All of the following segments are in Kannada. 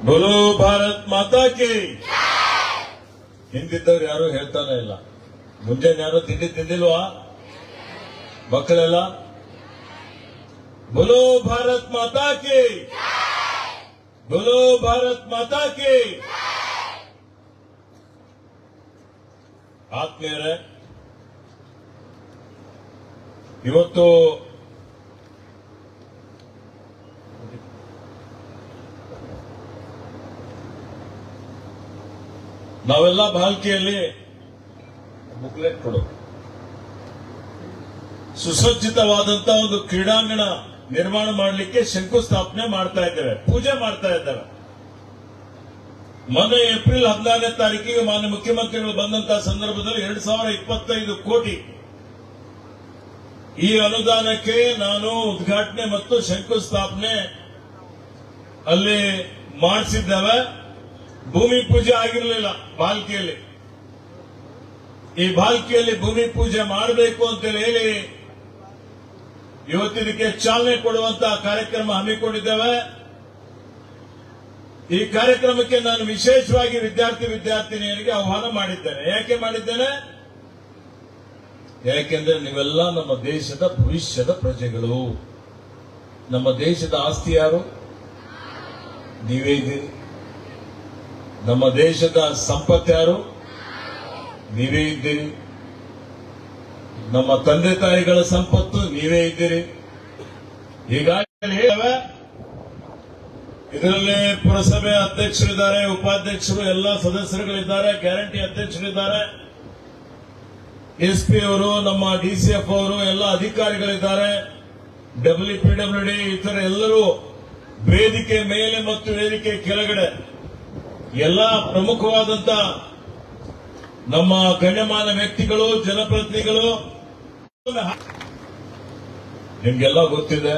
बोलो भारत माता की ಹಿಂದಿದ್ದವ್ರು ಯಾರು ಹೇಳ್ತಾನೆ ಇಲ್ಲ. ಮುಂಜಾನೆ ಯಾರು ತಿಂಡಿ ತಿಂದಿಲ್ವಾ ಮಕ್ಕಳೆಲ್ಲ? बोलो भारत माता की, बोलो भारत माता की. ಆತ್ಮೀಯರೇ, ಇವತ್ತು ನಾವೆಲ್ಲ ಬಾಲ್ಕಿಯಲ್ಲಿ ಬುಕ್ಲೆಟ್ ಕೊಡು ಸುಸಜ್ಜಿತವಾದಂತಹ ಒಂದು ಕ್ರೀಡಾಂಗಣ ನಿರ್ಮಾಣ ಮಾಡಲಿಕ್ಕೆ ಶಂಕುಸ್ಥಾಪನೆ ಮಾಡ್ತಾ ಇದ್ದೇವೆ, ಪೂಜೆ ಮಾಡ್ತಾ ಇದ್ದೇವೆ. ಮೊನ್ನೆ ಏಪ್ರಿಲ್ 14ನೇ ತಾರೀಕಿಗೆ ಮಾನ್ಯ ಮುಖ್ಯಮಂತ್ರಿಗಳು ಬಂದಂತಹ ಸಂದರ್ಭದಲ್ಲಿ 2025 ಕೋಟಿ ಈ ಅನುದಾನಕ್ಕೆ ನಾನು ಉದ್ಘಾಟನೆ ಮತ್ತು ಶಂಕುಸ್ಥಾಪನೆ ಅಲ್ಲಿ ಮಾಡಿಸಿದ್ದೇವೆ. ಭೂಮಿ ಪೂಜೆ ಆಗಿರಲಿಲ್ಲ ಬಾಲ್ಕಿಯಲ್ಲಿ. ಈ ಬಾಲ್ಕಿಯಲ್ಲಿ ಭೂಮಿ ಪೂಜೆ ಮಾಡಬೇಕು ಅಂತ ಹೇಳಿ ಇವತ್ತಿದಕ್ಕೆ ಚಾಲನೆ ಕೊಡುವಂತಹ ಕಾರ್ಯಕ್ರಮ ಹಮ್ಮಿಕೊಂಡಿದ್ದೇವೆ. ಈ ಕಾರ್ಯಕ್ರಮಕ್ಕೆ ನಾನು ವಿಶೇಷವಾಗಿ ವಿದ್ಯಾರ್ಥಿನಿಯರಿಗೆ ಆಹ್ವಾನ ಮಾಡಿದ್ದೇನೆ. ಯಾಕೆ ಮಾಡಿದ್ದೇನೆ? ಯಾಕೆಂದ್ರೆ ನೀವೆಲ್ಲ ನಮ್ಮ ದೇಶದ ಭವಿಷ್ಯದ ಪ್ರಜೆಗಳು. ನಮ್ಮ ದೇಶದ ಆಸ್ತಿ ಯಾರು? ನೀವೇ ಇದ್ದೀರಿ. ನಮ್ಮ ದೇಶದ ಸಂಪತ್ತು ಯಾರು? ನೀವೇ ಇದ್ದೀರಿ. ನಮ್ಮ ತಂದೆ ತಾಯಿಗಳ ಸಂಪತ್ತು ನೀವೇ ಇದ್ದೀರಿ. ಈಗಾಗಲೇ ಇದರಲ್ಲಿ ಪುರಸಭೆ ಅಧ್ಯಕ್ಷರಿದ್ದಾರೆ, ಉಪಾಧ್ಯಕ್ಷರು, ಎಲ್ಲ ಸದಸ್ಯರುಗಳಿದ್ದಾರೆ, ಗ್ಯಾರಂಟಿ ಅಧ್ಯಕ್ಷರಿದ್ದಾರೆ, ಎಸ್ಪಿ ಅವರು, ನಮ್ಮ ಡಿಸಿಎಫ್ ಅವರು, ಎಲ್ಲ ಅಧಿಕಾರಿಗಳಿದ್ದಾರೆ, WPWD ಇತರ ಎಲ್ಲರೂ ವೇದಿಕೆ ಮೇಲೆ ಮತ್ತು ವೇದಿಕೆ ಕೆಳಗಡೆ ಎಲ್ಲ ಪ್ರಮುಖವಾದಂತ ನಮ್ಮ ಗಣ್ಯಮಾನ ವ್ಯಕ್ತಿಗಳು, ಜನಪ್ರತಿನಿಧಿಗಳು. ನಿಮ್ಗೆಲ್ಲ ಗೊತ್ತಿದೆ,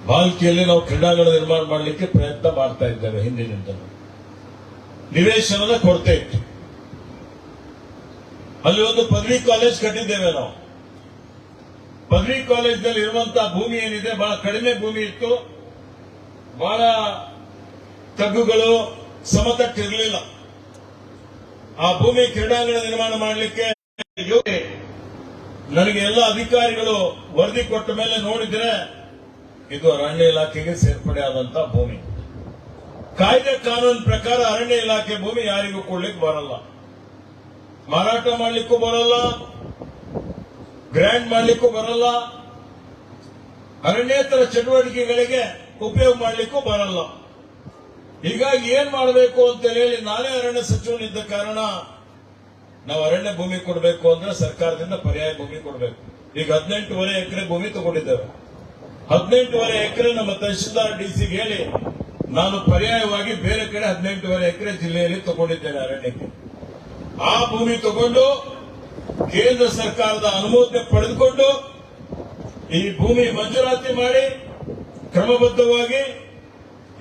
ಬಾಲ್ಕಿಯಲ್ಲಿ ನಾವು ಕ್ರೀಡಾಂಗಣ ನಿರ್ಮಾಣ ಮಾಡಲಿಕ್ಕೆ ಪ್ರಯತ್ನ ಮಾಡ್ತಾ ಇದ್ದೇವೆ. ಹಿಂದಿನಿಂದ ನಿವೇಶನದ ಕೊರತೆ ಇತ್ತು. ಅಲ್ಲಿ ಒಂದು ಪದವಿ ಕಾಲೇಜ್ ಕಟ್ಟಿದ್ದೇವೆ ನಾವು. ಪದವಿ ಕಾಲೇಜ್ನಲ್ಲಿ ಇರುವಂತಹ ಭೂಮಿ ಏನಿದೆ ಬಹಳ ಕಡಿಮೆ ಭೂಮಿ ಇತ್ತು. ಬಹಳ ತಗ್ಗುಗಳು, ಸಮತಟ್ಟಿರಲಿಲ್ಲ. ಆ ಭೂಮಿ ಕ್ರೀಡಾಂಗಣ ನಿರ್ಮಾಣ ಮಾಡಲಿಕ್ಕೆ ನನಗೆ ಎಲ್ಲ ಅಧಿಕಾರಿಗಳು ವರದಿ ಕೊಟ್ಟ ಮೇಲೆ ನೋಡಿದ್ರೆ ಇದು ಅರಣ್ಯ ಇಲಾಖೆಗೆ ಸೇರ್ಪಡೆ ಆದಂತಹ ಭೂಮಿ. ಕಾಯ್ದೆ ಕಾನೂನು ಪ್ರಕಾರ ಅರಣ್ಯ ಇಲಾಖೆ ಭೂಮಿ ಯಾರಿಗೂ ಕೊಡ್ಲಿಕ್ಕೆ ಬರಲ್ಲ, ಮಾರಾಟ ಮಾಡಲಿಕ್ಕೂ ಬರಲ್ಲ, ಗ್ರ್ಯಾಂಡ್ ಮಾಡಲಿಕ್ಕೂ ಬರಲ್ಲ, ಅರಣ್ಯೇತರ ಚಟುವಟಿಕೆಗಳಿಗೆ ಉಪಯೋಗ ಮಾಡಲಿಕ್ಕೂ ಬರಲ್ಲ. ಹೀಗಾಗಿ ಏನ್ ಮಾಡಬೇಕು ಅಂತ ಹೇಳಿ ನಾನೇ ಅರಣ್ಯ ಸಚಿವನಿದ್ದ ಕಾರಣ ನಾವು ಅರಣ್ಯ ಭೂಮಿ ಕೊಡಬೇಕು ಅಂದ್ರೆ ಸರ್ಕಾರದಿಂದ ಪರ್ಯಾಯ ಭೂಮಿ ಕೊಡಬೇಕು. ಈಗ 18.5 ಎಕರೆ ಭೂಮಿ ತಗೊಂಡಿದ್ದೇವೆ. 18.5 ಎಕರೆ ನಮ್ಮ ತಹಶೀಲ್ದಾರ್ ಡಿಸಿಗೆ ಹೇಳಿ ನಾನು ಪರ್ಯಾಯವಾಗಿ ಬೇರೆ ಕಡೆ 18.5 ಎಕರೆ ಜಿಲ್ಲೆಯಲ್ಲಿ ತಗೊಂಡಿದ್ದೇನೆ ಅರಣ್ಯಕ್ಕೆ. ಆ ಭೂಮಿ ತಗೊಂಡು ಕೇಂದ್ರ ಸರ್ಕಾರದ ಅನುಮೋದನೆ ಪಡೆದುಕೊಂಡು ಈ ಭೂಮಿ ಮಂಜೂರಾತಿ ಮಾಡಿ ಕ್ರಮಬದ್ಧವಾಗಿ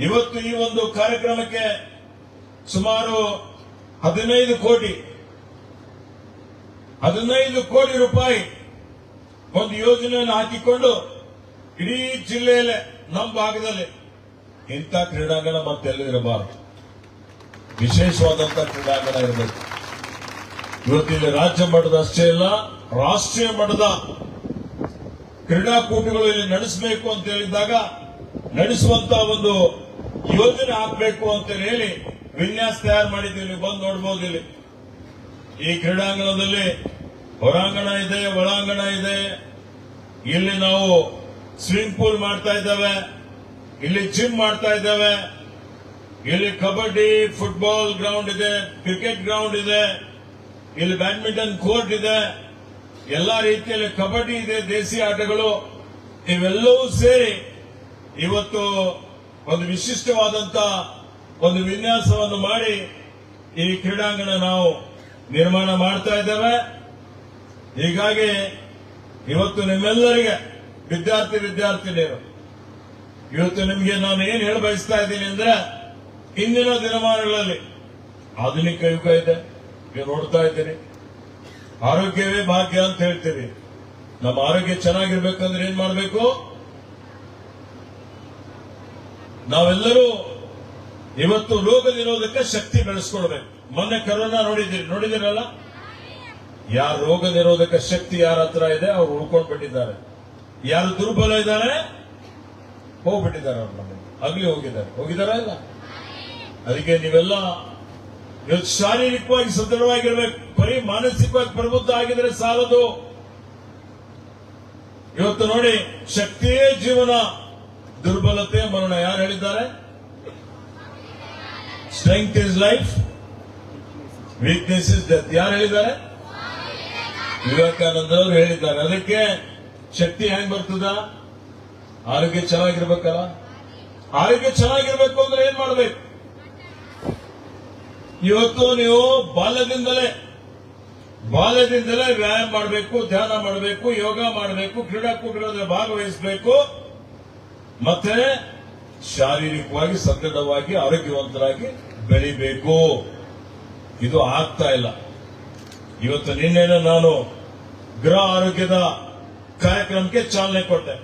ಇವತ್ತು ಈ ಒಂದು ಕಾರ್ಯಕ್ರಮಕ್ಕೆ ಸುಮಾರು 15 ಕೋಟಿ ರೂಪಾಯಿ ಒಂದು ಯೋಜನೆಯನ್ನು ಹಾಕಿಕೊಂಡು ಇಡೀ ಜಿಲ್ಲೆಯಲ್ಲೇ ನಮ್ಮ ಭಾಗದಲ್ಲಿ ಇಂಥ ಕ್ರೀಡಾಂಗಣ ಮತ್ತೆಲ್ಲೂ ಇರಬಾರದು, ವಿಶೇಷವಾದಂತಹ ಕ್ರೀಡಾಂಗಣ ಇರಬೇಕು. ಇವತ್ತಿಲ್ಲಿ ರಾಜ್ಯ ಮಟ್ಟದ ಅಷ್ಟೇ ಅಲ್ಲ, ರಾಷ್ಟ್ರೀಯ ಮಟ್ಟದ ಕ್ರೀಡಾಕೂಟಗಳು ಇಲ್ಲಿ ನಡೆಸಬೇಕು ಅಂತ ಹೇಳಿದಾಗ ನಡೆಸುವಂತಹ ಒಂದು ಯೋಜನೆ ಹಾಕಬೇಕು ಅಂತ ಹೇಳಿ ವಿನ್ಯಾಸ ತಯಾರು ಮಾಡಿದ್ದೀವಿ. ನೀವು ಬಂದು ನೋಡಬಹುದು. ಇಲ್ಲಿ ಈ ಕ್ರೀಡಾಂಗಣದಲ್ಲಿ ಹೊರಾಂಗಣ ಇದೆ, ಒಳಾಂಗಣ ಇದೆ. ಇಲ್ಲಿ ನಾವು ಸ್ವಿಮ್ಮಿಂಗ್ ಪೂಲ್ ಮಾಡ್ತಾ ಇದ್ದೇವೆ, ಇಲ್ಲಿ ಜಿಮ್ ಮಾಡ್ತಾ ಇದ್ದೇವೆ, ಇಲ್ಲಿ ಕಬಡ್ಡಿ, ಫುಟ್ಬಾಲ್ ಗ್ರೌಂಡ್ ಇದೆ, ಕ್ರಿಕೆಟ್ ಗ್ರೌಂಡ್ ಇದೆ, ಇಲ್ಲಿ ಬ್ಯಾಡ್ಮಿಂಟನ್ ಕೋರ್ಟ್ ಇದೆ, ಎಲ್ಲಾ ರೀತಿಯಲ್ಲಿ ಕಬಡ್ಡಿ ಇದೆ, ದೇಸಿ ಆಟಗಳು. ಇವೆಲ್ಲವೂ ಸೇರಿ ಇವತ್ತು ಒಂದು ವಿಶಿಷ್ಟವಾದಂತ ಒಂದು ವಿನ್ಯಾಸವನ್ನು ಮಾಡಿ ಈ ಕ್ರೀಡಾಂಗಣ ನಾವು ನಿರ್ಮಾಣ ಮಾಡ್ತಾ ಇದ್ದೇವೆ. ಹೀಗಾಗಿ ಇವತ್ತು ನಿಮ್ಮೆಲ್ಲರಿಗೆ ವಿದ್ಯಾರ್ಥಿನಿಯರು, ಇವತ್ತು ನಿಮಗೆ ನಾನು ಏನ್ ಹೇಳ ಬಯಸ್ತಾ ಇದ್ದೀನಿ ಅಂದ್ರೆ, ಇಂದಿನ ದಿನಮಾನಗಳಲ್ಲಿ ಆಧುನಿಕ ಯುಗ ಇದೆ. ನೀವು ನೋಡ್ತಾ ಇದ್ದೀರಿ, ಆರೋಗ್ಯವೇ ಭಾಗ್ಯ ಅಂತ ಹೇಳ್ತೀವಿ. ನಮ್ಮ ಆರೋಗ್ಯ ಚೆನ್ನಾಗಿರ್ಬೇಕಂದ್ರೆ ಏನ್ ಮಾಡಬೇಕು? ನಾವೆಲ್ಲರೂ ಇವತ್ತು ರೋಗ ನಿರೋಧಕ ಶಕ್ತಿ ಬೆಳೆಸ್ಕೊಳ್ಬೇಕು. ಮೊನ್ನೆ ಕರೋನಾ ನೋಡಿದಿರಲ್ಲ, ಯಾರ ರೋಗ ನಿರೋಧಕ ಶಕ್ತಿ ಯಾರ ಹತ್ರ ಇದೆ ಅವ್ರು ಉಳ್ಕೊಂಡ್ಬಿಟ್ಟಿದ್ದಾರೆ. ಯಾರು ದುರ್ಬಲ ಇದ್ದಾರೆ ಹೋಗ್ಬಿಟ್ಟಿದ್ದಾರೆ, ಅವ್ರು ನಮಗೆ ಆಗ್ಲಿ ಹೋಗಿದಾರ ಇಲ್ಲ. ಅದಕ್ಕೆ ನೀವೆಲ್ಲ ಇವತ್ತು ಶಾರೀರಿಕವಾಗಿ ಸದೃಢವಾಗಿರ್ಬೇಕು. ಬರೀ ಮಾನಸಿಕವಾಗಿ ಪ್ರಬುದ್ಧ ಆಗಿದ್ರೆ ಸಾಲದು. ಇವತ್ತು ನೋಡಿ, ಶಕ್ತಿಯೇ ಜೀವನ, ದುರ್ಬಲತೆ ಮರಣ. ಯಾರು ಹೇಳಿದ್ದಾರೆ? Strength is life, weakness is death. ಯಾರು ಹೇಳಿದ್ದಾರೆ? ವಿವೇಕಾನಂದರವರು ಹೇಳಿದ್ದಾರೆ. ಅದಕ್ಕೆ ಶಕ್ತಿ ಹೆಂಗ್ ಬರ್ತದ? ಆರೋಗ್ಯ ಚೆನ್ನಾಗಿರ್ಬೇಕಲ್ಲ. ಆರೋಗ್ಯ ಚೆನ್ನಾಗಿರ್ಬೇಕು ಅಂದ್ರೆ ಏನ್ ಮಾಡ್ಬೇಕು? ಇವತ್ತು ನೀವು ಬಾಲ್ಯದಿಂದಲೇ ವ್ಯಾಯಾಮ ಮಾಡಬೇಕು, ಧ್ಯಾನ ಮಾಡಬೇಕು, ಯೋಗ ಮಾಡಬೇಕು, ಕ್ರೀಡಾಕೂಟಗಳಲ್ಲಿ ಭಾಗವಹಿಸಬೇಕು, ಮತ್ತೆ ಶಾರೀರಿಕವಾಗಿ ಸದೃಢವಾಗಿ ಆರೋಗ್ಯವಂತರಾಗಿ ಬೆಳಿಬೇಕು. ಇದು ಆಗ್ತಾ ಇಲ್ಲ. ಇವತ್ತು ನಿನ್ನೆನ ನಾನು ಗೃಹ ಆರೋಗ್ಯದ ಕಾರ್ಯಕ್ರಮಕ್ಕೆ ಚಾಲನೆ ಕೊಟ್ಟೆ.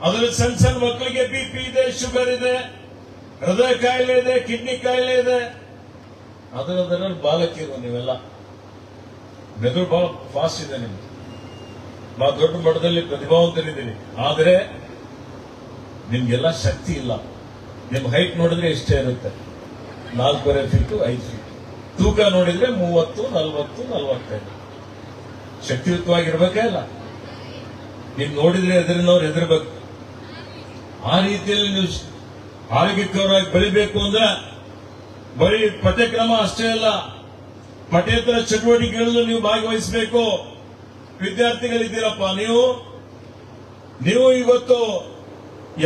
ಅದರಲ್ಲಿ ಸಣ್ಣ ಮಕ್ಕಳಿಗೆ ಬಿಪಿ ಇದೆ, ಶುಗರ್ ಇದೆ, ಹೃದಯ ಕಾಯಿಲೆ ಇದೆ, ಕಿಡ್ನಿ ಕಾಯಿಲೆ ಇದೆ. ಅದರಲ್ಲಿ ಬಾಲಕಿರು ನೀವೆಲ್ಲ ಮೆದುಳು ಬಹಳ ಫಾಸ್ಟ್ ಇದೆ ನಿಮ್ದು, ಬಹಳ ದೊಡ್ಡ ಮಟ್ಟದಲ್ಲಿ ಪ್ರತಿಭಾವಂತರಿದ್ದೀರಿ. ಆದರೆ ನಿಮ್ಗೆಲ್ಲ ಶಕ್ತಿ ಇಲ್ಲ. ನಿಮ್ ಹೈಟ್ ನೋಡಿದ್ರೆ ಇಷ್ಟೇ ಇರುತ್ತೆ, 4.5 ಫೀಟ್ 5 ಫೀಟ್. ತೂಕ ನೋಡಿದ್ರೆ 30, 40, 45. ಶಕ್ತಿಯುತವಾಗಿರ್ಬೇಕೇ ಇಲ್ಲ. ನೀವು ನೋಡಿದ್ರೆ ಎದುರಿನವ್ರು ಹೆದರ್ಬೇಕು. ಆ ರೀತಿಯಲ್ಲಿ ನೀವು ಆರೋಗ್ಯಕರವಾಗಿ ಬೆಳಿಬೇಕು ಅಂದ್ರೆ ಬರೀ ಪಠ್ಯಕ್ರಮ ಅಷ್ಟೇ ಅಲ್ಲ, ಪಠ್ಯೇತರ ಚಟುವಟಿಕೆಗಳಲ್ಲೂ ನೀವು ಭಾಗವಹಿಸಬೇಕು. ವಿದ್ಯಾರ್ಥಿಗಳಿದ್ದೀರಪ್ಪ ನೀವು ಇವತ್ತು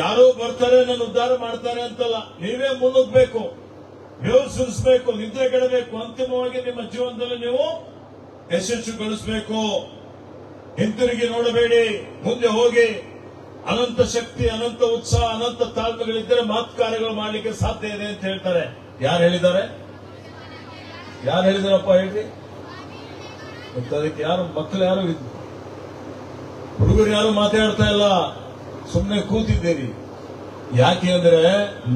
ಯಾರೋ ಬರ್ತಾರೆ ನನ್ನ ಉದ್ಧಾರ ಮಾಡ್ತಾರೆ ಅಂತಲ್ಲ, ನೀವೇ ಮುನ್ನುಗ್ಬೇಕು, ಬೆವರು ಸುರಿಸಬೇಕು, ನಿದ್ರೆ ಕೆಡಬೇಕು. ಅಂತಿಮವಾಗಿ ನಿಮ್ಮ ಜೀವನದಲ್ಲಿ ನೀವು ಯಶಸ್ಸುಗೊಳಿಸಬೇಕು. ಹಿಂತಿರುಗಿ ನೋಡಬೇಡಿ, ಮುಂದೆ ಹೋಗಿ. ಅನಂತ ಶಕ್ತಿ, ಅನಂತ ಉತ್ಸಾಹ, ಅನಂತ ತಾಳ್ಮೆಗಳಿದ್ದರೆ ಮಹತ್ ಕಾರ್ಯಗಳು ಮಾಡಲಿಕ್ಕೆ ಸಾಧ್ಯ ಇದೆ ಅಂತ ಹೇಳ್ತಾರೆ. ಯಾರು ಹೇಳಿದ್ದಾರೆ? ಯಾರು ಹೇಳಿದಾರಪ್ಪ ಹೇಳ್ರಿ. ಮತ್ತೆ ಅದಕ್ಕೆ ಯಾರು ಮಕ್ಕಳು ಯಾರು ಹುಡುಗರು ಯಾರು ಮಾತಾಡ್ತಾ ಇಲ್ಲ, ಸುಮ್ಮನೆ ಕೂತಿದ್ದೀರಿ. ಯಾಕೆ ಅಂದ್ರೆ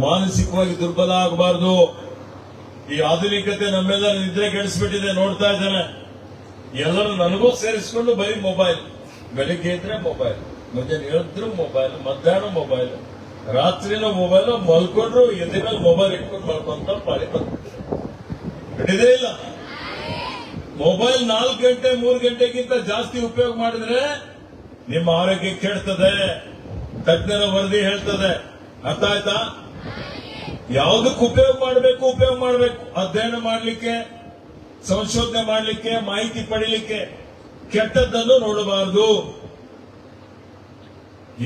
ಮಾನಸಿಕವಾಗಿ ದುರ್ಬಲ ಆಗಬಾರ್ದು. ಈ ಆಧುನಿಕತೆ ನಮ್ಮೆಲ್ಲ ನಿದ್ರೆ ಕೆಡಿಸ್ಬಿಟ್ಟಿದೆ. ನೋಡ್ತಾ ಇದ್ದಾನೆ, ಎಲ್ಲರೂ ನನಗೂ ಸೇರಿಸಿಕೊಂಡು ಬರೀ ಮೊಬೈಲ್. ಬೆಳಿಗ್ಗೆ ಇದ್ರೆ ಮೊಬೈಲ್, ಮುಂಜಾನೆ ಹೇಳಿದ್ರು ಮೊಬೈಲ್, ಮಧ್ಯಾಹ್ನ ಮೊಬೈಲ್, ರಾತ್ರಿನೂ ಮೊಬೈಲ್, ಮಲ್ಕೊಂಡ್ರು ಎದೆ ಮೇಲೆ ಮೊಬೈಲ್ ಇಟ್ಕೊಂಡು ಮಲ್ಕೊಂತ ಪಾಳಿ ಬಿಟ್ಟಿದೇ ಇಲ್ಲ. ಮೊಬೈಲ್ 4 ಗಂಟೆ 3 ಗಂಟೆಗಿಂತ ಜಾಸ್ತಿ ಉಪಯೋಗ ಮಾಡಿದ್ರೆ ನಿಮ್ಮ ಆರೋಗ್ಯ ಕೆಡ್ತದೆ, ತಜ್ಞರ ವರದಿ ಹೇಳ್ತದೆ. ಅರ್ಥ ಆಯ್ತಾ? ಯಾವುದಕ್ಕೆ ಉಪಯೋಗ ಮಾಡಬೇಕು. ಅಧ್ಯಯನ ಮಾಡಲಿಕ್ಕೆ, ಸಂಶೋಧನೆ ಮಾಡಲಿಕ್ಕೆ, ಮಾಹಿತಿ ಪಡೀಲಿಕ್ಕೆ. ಕೆಟ್ಟದ್ದನ್ನು ನೋಡಬಾರದು.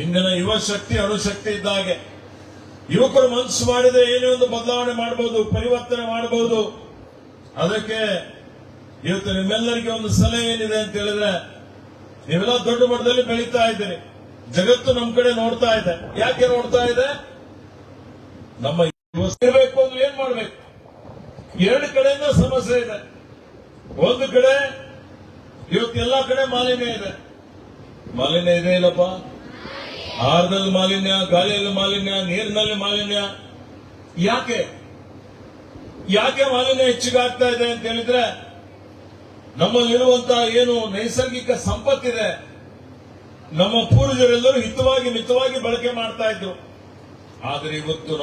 ಇಂದಿನ ಯುವ ಶಕ್ತಿ ಅಣುಶಕ್ತಿ ಇದ್ದ ಹಾಗೆ. ಯುವಕರು ಮನಸ್ಸು ಮಾಡಿದ್ರೆ ಏನೇ ಒಂದು ಬದಲಾವಣೆ ಮಾಡಬಹುದು, ಪರಿವರ್ತನೆ ಮಾಡಬಹುದು. ಅದಕ್ಕೆ ಇವತ್ತು ನಿಮ್ಮೆಲ್ಲರಿಗೆ ಒಂದು ಸಲಹೆ ಏನಿದೆ ಅಂತ ಹೇಳಿದ್ರೆ, ನೀವೆಲ್ಲ ದೊಡ್ಡ ಮಟ್ಟದಲ್ಲಿ ಬೆಳೀತಾ ಇದ್ದೀರಿ. ಜಗತ್ತು ನಮ್ಮ ಕಡೆ ನೋಡ್ತಾ ಇದೆ. ಯಾಕೆ ನೋಡ್ತಾ ಇದೆ? ನಮ್ಮ ಇರಬೇಕು ಅಂದ್ರೆ ಏನ್ ಮಾಡ್ಬೇಕು? 2 ಕಡೆಯಿಂದ ಸಮಸ್ಯೆ ಇದೆ. ಒಂದು ಕಡೆ ಇವತ್ತು ಎಲ್ಲಾ ಕಡೆ ಮಾಲಿನ್ಯ ಇದೆ ಇಲ್ಲಪ್ಪ. ಆಹಾರದಲ್ಲಿ ಮಾಲಿನ್ಯ, ಗಾಳಿಯಲ್ಲಿ ಮಾಲಿನ್ಯ, ನೀರಿನಲ್ಲಿ ಮಾಲಿನ್ಯ. ಯಾಕೆ ಮಾಲಿನ್ಯ ಹೆಚ್ಚಿಗಾಗ್ತಾ ಇದೆ ಅಂತ ಹೇಳಿದ್ರೆ, ನಮ್ಮಲ್ಲಿರುವಂತಹ ಏನು ನೈಸರ್ಗಿಕ ಸಂಪತ್ತಿದೆ, ನಮ್ಮ ಪೂರ್ವಜರೆಲ್ಲರೂ ಮಿತವಾಗಿ ಬಳಕೆ ಮಾಡ್ತಾ ಇದ್ರು. ಆದರೆ ಇವತ್ತು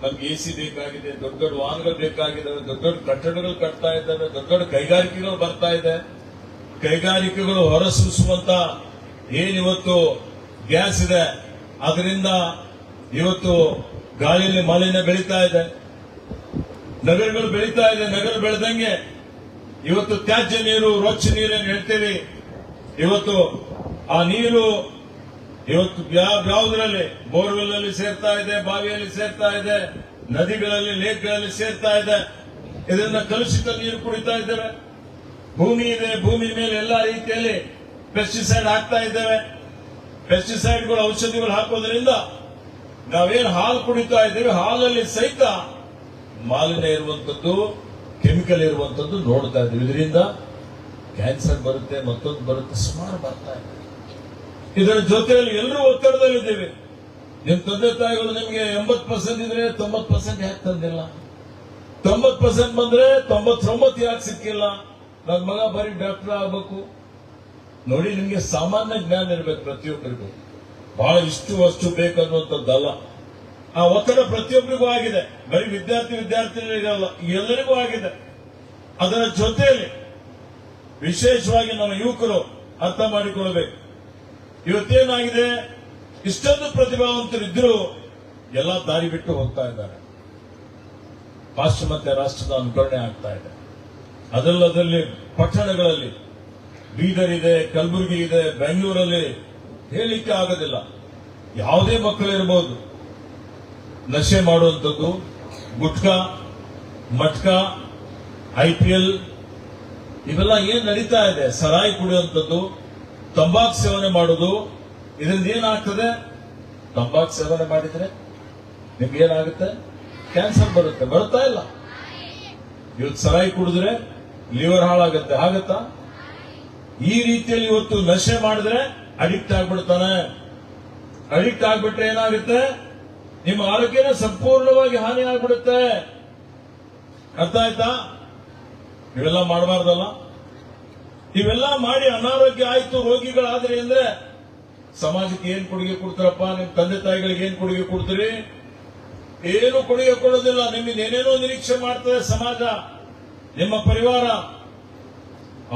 ನಮ್ಗೆ ಎಸಿ ಬೇಕಾಗಿದೆ, ದೊಡ್ಡ ದೊಡ್ಡ ವಾಹನಗಳು ಬೇಕಾಗಿದ್ದಾವೆ, ದೊಡ್ಡ ದೊಡ್ಡ ಕಟ್ಟಡಗಳು ಕಟ್ತಾ ಇದ್ದಾವೆ, ದೊಡ್ಡ ದೊಡ್ಡ ಕೈಗಾರಿಕೆಗಳು ಬರ್ತಾ ಇದೆ. ಕೈಗಾರಿಕೆಗಳು ಹೊರಸೂಸುವಂತ ಏನಿವತ್ತು ಗ್ಯಾಸ್ ಇದೆ, ಅದರಿಂದ ಇವತ್ತು ಗಾಳಿಯಲ್ಲಿ ಮಾಲಿನ್ಯ ಬೆಳೀತಾ ಇದೆ. ನಗರಗಳು ಬೆಳೀತಾ ಇದೆ. ನಗರ ಬೆಳೆದಂಗೆ ಇವತ್ತು ತ್ಯಾಜ್ಯ ನೀರು, ರೊಚ್ಚ ನೀರೇನು ಹೇಳ್ತೀವಿ, ಇವತ್ತು ಆ ನೀರು ಇವತ್ತು ಯಾವುದರಲ್ಲಿ ಬೋರ್ವೆಲ್ ಅಲ್ಲಿ ಸೇರ್ತಾ ಇದೆ, ಬಾವಿಯಲ್ಲಿ ಸೇರ್ತಾ ಇದೆ, ನದಿಗಳಲ್ಲಿ, ಲೇಕ್ಗಳಲ್ಲಿ ಸೇರ್ತಾ ಇದೆ. ಇದನ್ನ ಕಲುಷಿತ ನೀರು ಕುಡಿತಾ ಇದ್ದೇವೆ. ಭೂಮಿ ಇದೆ, ಭೂಮಿ ಮೇಲೆ ಎಲ್ಲಾ ರೀತಿಯಲ್ಲಿ ಪೆಸ್ಟಿಸೈಡ್ ಹಾಕ್ತಾ ಇದ್ದೇವೆ. ಪೆಸ್ಟಿಸೈಡ್ಗಳು, ಔಷಧಿಗಳು ಹಾಕೋದ್ರಿಂದ ನಾವೇನು ಹಾಲು ಕುಡಿತಾ ಇದ್ದೇವೆ, ಹಾಲಲ್ಲಿ ಸಹಿತ ಮಾಲಿನ್ಯ ಇರುವಂತದ್ದು, ಕೆಮಿಕಲ್ ಇರುವಂತದ್ದು ನೋಡ್ತಾ ಇದ್ದೀವಿ. ಇದರಿಂದ ಕ್ಯಾನ್ಸರ್ ಬರುತ್ತೆ, ಮತ್ತೊಂದು ಬರುತ್ತೆ, ಸುಮಾರು ಬರ್ತಾ ಇದೆ. ಇದರ ಜೊತೆಯಲ್ಲಿ ಎಲ್ಲರೂ ಒತ್ತಡದಲ್ಲಿದ್ದೇವೆ. ನಿಮ್ ತಂದೆ ತಾಯಿಗಳು ನಿಮ್ಗೆ 80% ಇದ್ರೆ 90% ಯಾಕೆ ತಂದಿಲ್ಲ? 90% ಬಂದ್ರೆ 99 ಯಾಕೆ ಸಿಕ್ಕಿಲ್ಲ? ನನ್ನ ಮಗ ಬರೀ ಡಾಕ್ಟರ್ ಆಗ್ಬೇಕು. ನೋಡಿ, ನಿಮ್ಗೆ ಸಾಮಾನ್ಯ ಜ್ಞಾನ ಇರ್ಬೇಕು ಪ್ರತಿಯೊಬ್ಬರಿಗೂ. ಬಹಳ ಇಷ್ಟು ಅಷ್ಟು ಬೇಕನ್ನುವಂಥದ್ದಲ್ಲ. ಆ ಒತ್ತಡ ಪ್ರತಿಯೊಬ್ಬರಿಗೂ ಆಗಿದೆ, ಬರೀ ವಿದ್ಯಾರ್ಥಿಗಳಿಗಲ್ಲ, ಎಲ್ಲರಿಗೂ ಆಗಿದೆ. ಅದರ ಜೊತೆಯಲ್ಲಿ ವಿಶೇಷವಾಗಿ ನಮ್ಮ ಯುವಕರು ಅರ್ಥ ಮಾಡಿಕೊಳ್ಳಬೇಕು. ಇವತ್ತೇನಾಗಿದೆ, ಇಷ್ಟೊಂದು ಪ್ರತಿಭಾವಂತರಿದ್ರೂ ಎಲ್ಲ ದಾರಿ ಬಿಟ್ಟು ಹೋಗ್ತಾ ಇದ್ದಾರೆ. ಪಾಶ್ಚಿಮಾತ್ಯ ರಾಷ್ಟ್ರದ ಅನುಕರಣೆ ಆಗ್ತಾ ಇದೆ. ಅದಲ್ಲದಲ್ಲಿ ಪಟ್ಟಣಗಳಲ್ಲಿ ಬೀದರ್ ಇದೆ, ಕಲಬುರಗಿ ಇದೆ, ಬೆಂಗಳೂರಲ್ಲಿ ಹೇಳಲಿಕ್ಕೆ ಆಗೋದಿಲ್ಲ. ಯಾವುದೇ ಮಕ್ಕಳು ಇರಬಹುದು, ನಶೆ ಮಾಡುವಂಥದ್ದು, ಗುಟ್ಕಾ, ಮಟ್ಕಾ, IPL ಇವೆಲ್ಲ ಏನ್ ನಡೀತಾ ಇದೆ, ಸರಾಯಿ ಕುಡಿಯುವಂಥದ್ದು, ತಂಬಾಕು ಸೇವನೆ ಮಾಡೋದು. ಇದರಿಂದ ಏನಾಗ್ತದೆ? ತಂಬಾಕು ಸೇವನೆ ಮಾಡಿದ್ರೆ ನಿಮ್ಗೆ ಏನಾಗುತ್ತೆ? ಕ್ಯಾನ್ಸರ್ ಬರುತ್ತೆ. ಬರ್ತಾ ಇಲ್ಲ. ಇವತ್ತು ಸರಾಯಿ ಕುಡಿದ್ರೆ ಲಿವರ್ ಹಾಳಾಗುತ್ತೆ. ಆಗತ್ತಾ? ಈ ರೀತಿಯಲ್ಲಿ ಇವತ್ತು ನಶೆ ಮಾಡಿದ್ರೆ ಅಡಿಕ್ಟ್ ಆಗ್ಬಿಡ್ತಾನೆ. ಅಡಿಕ್ಟ್ ಆಗ್ಬಿಟ್ರೆ ಏನಾಗುತ್ತೆ? ನಿಮ್ಮ ಆರೋಗ್ಯನ ಸಂಪೂರ್ಣವಾಗಿ ಹಾನಿ ಆಗ್ಬಿಡುತ್ತೆ. ಅರ್ಥ ಆಯ್ತಾ? ಇವೆಲ್ಲ ಮಾಡಬಾರ್ದಲ್ಲ. ಇವೆಲ್ಲ ಮಾಡಿ ಅನಾರೋಗ್ಯ ಆಯ್ತು, ರೋಗಿಗಳಾದ್ರಿ ಅಂದ್ರೆ ಸಮಾಜಕ್ಕೆ ಏನ್ ಕೊಡುಗೆ ಕೊಡ್ತಾರಪ್ಪ? ನಿಮ್ ತಂದೆ ತಾಯಿಗಳಿಗೆ ಏನ್ ಕೊಡುಗೆ ಕೊಡ್ತೀರಿ? ಏನು ಕೊಡುಗೆ ಕೊಡೋದಿಲ್ಲ. ನಿಮ್ಮಿಂದ ಏನೇನೋ ನಿರೀಕ್ಷೆ ಮಾಡ್ತದೆ ಸಮಾಜ, ನಿಮ್ಮ ಪರಿವಾರ.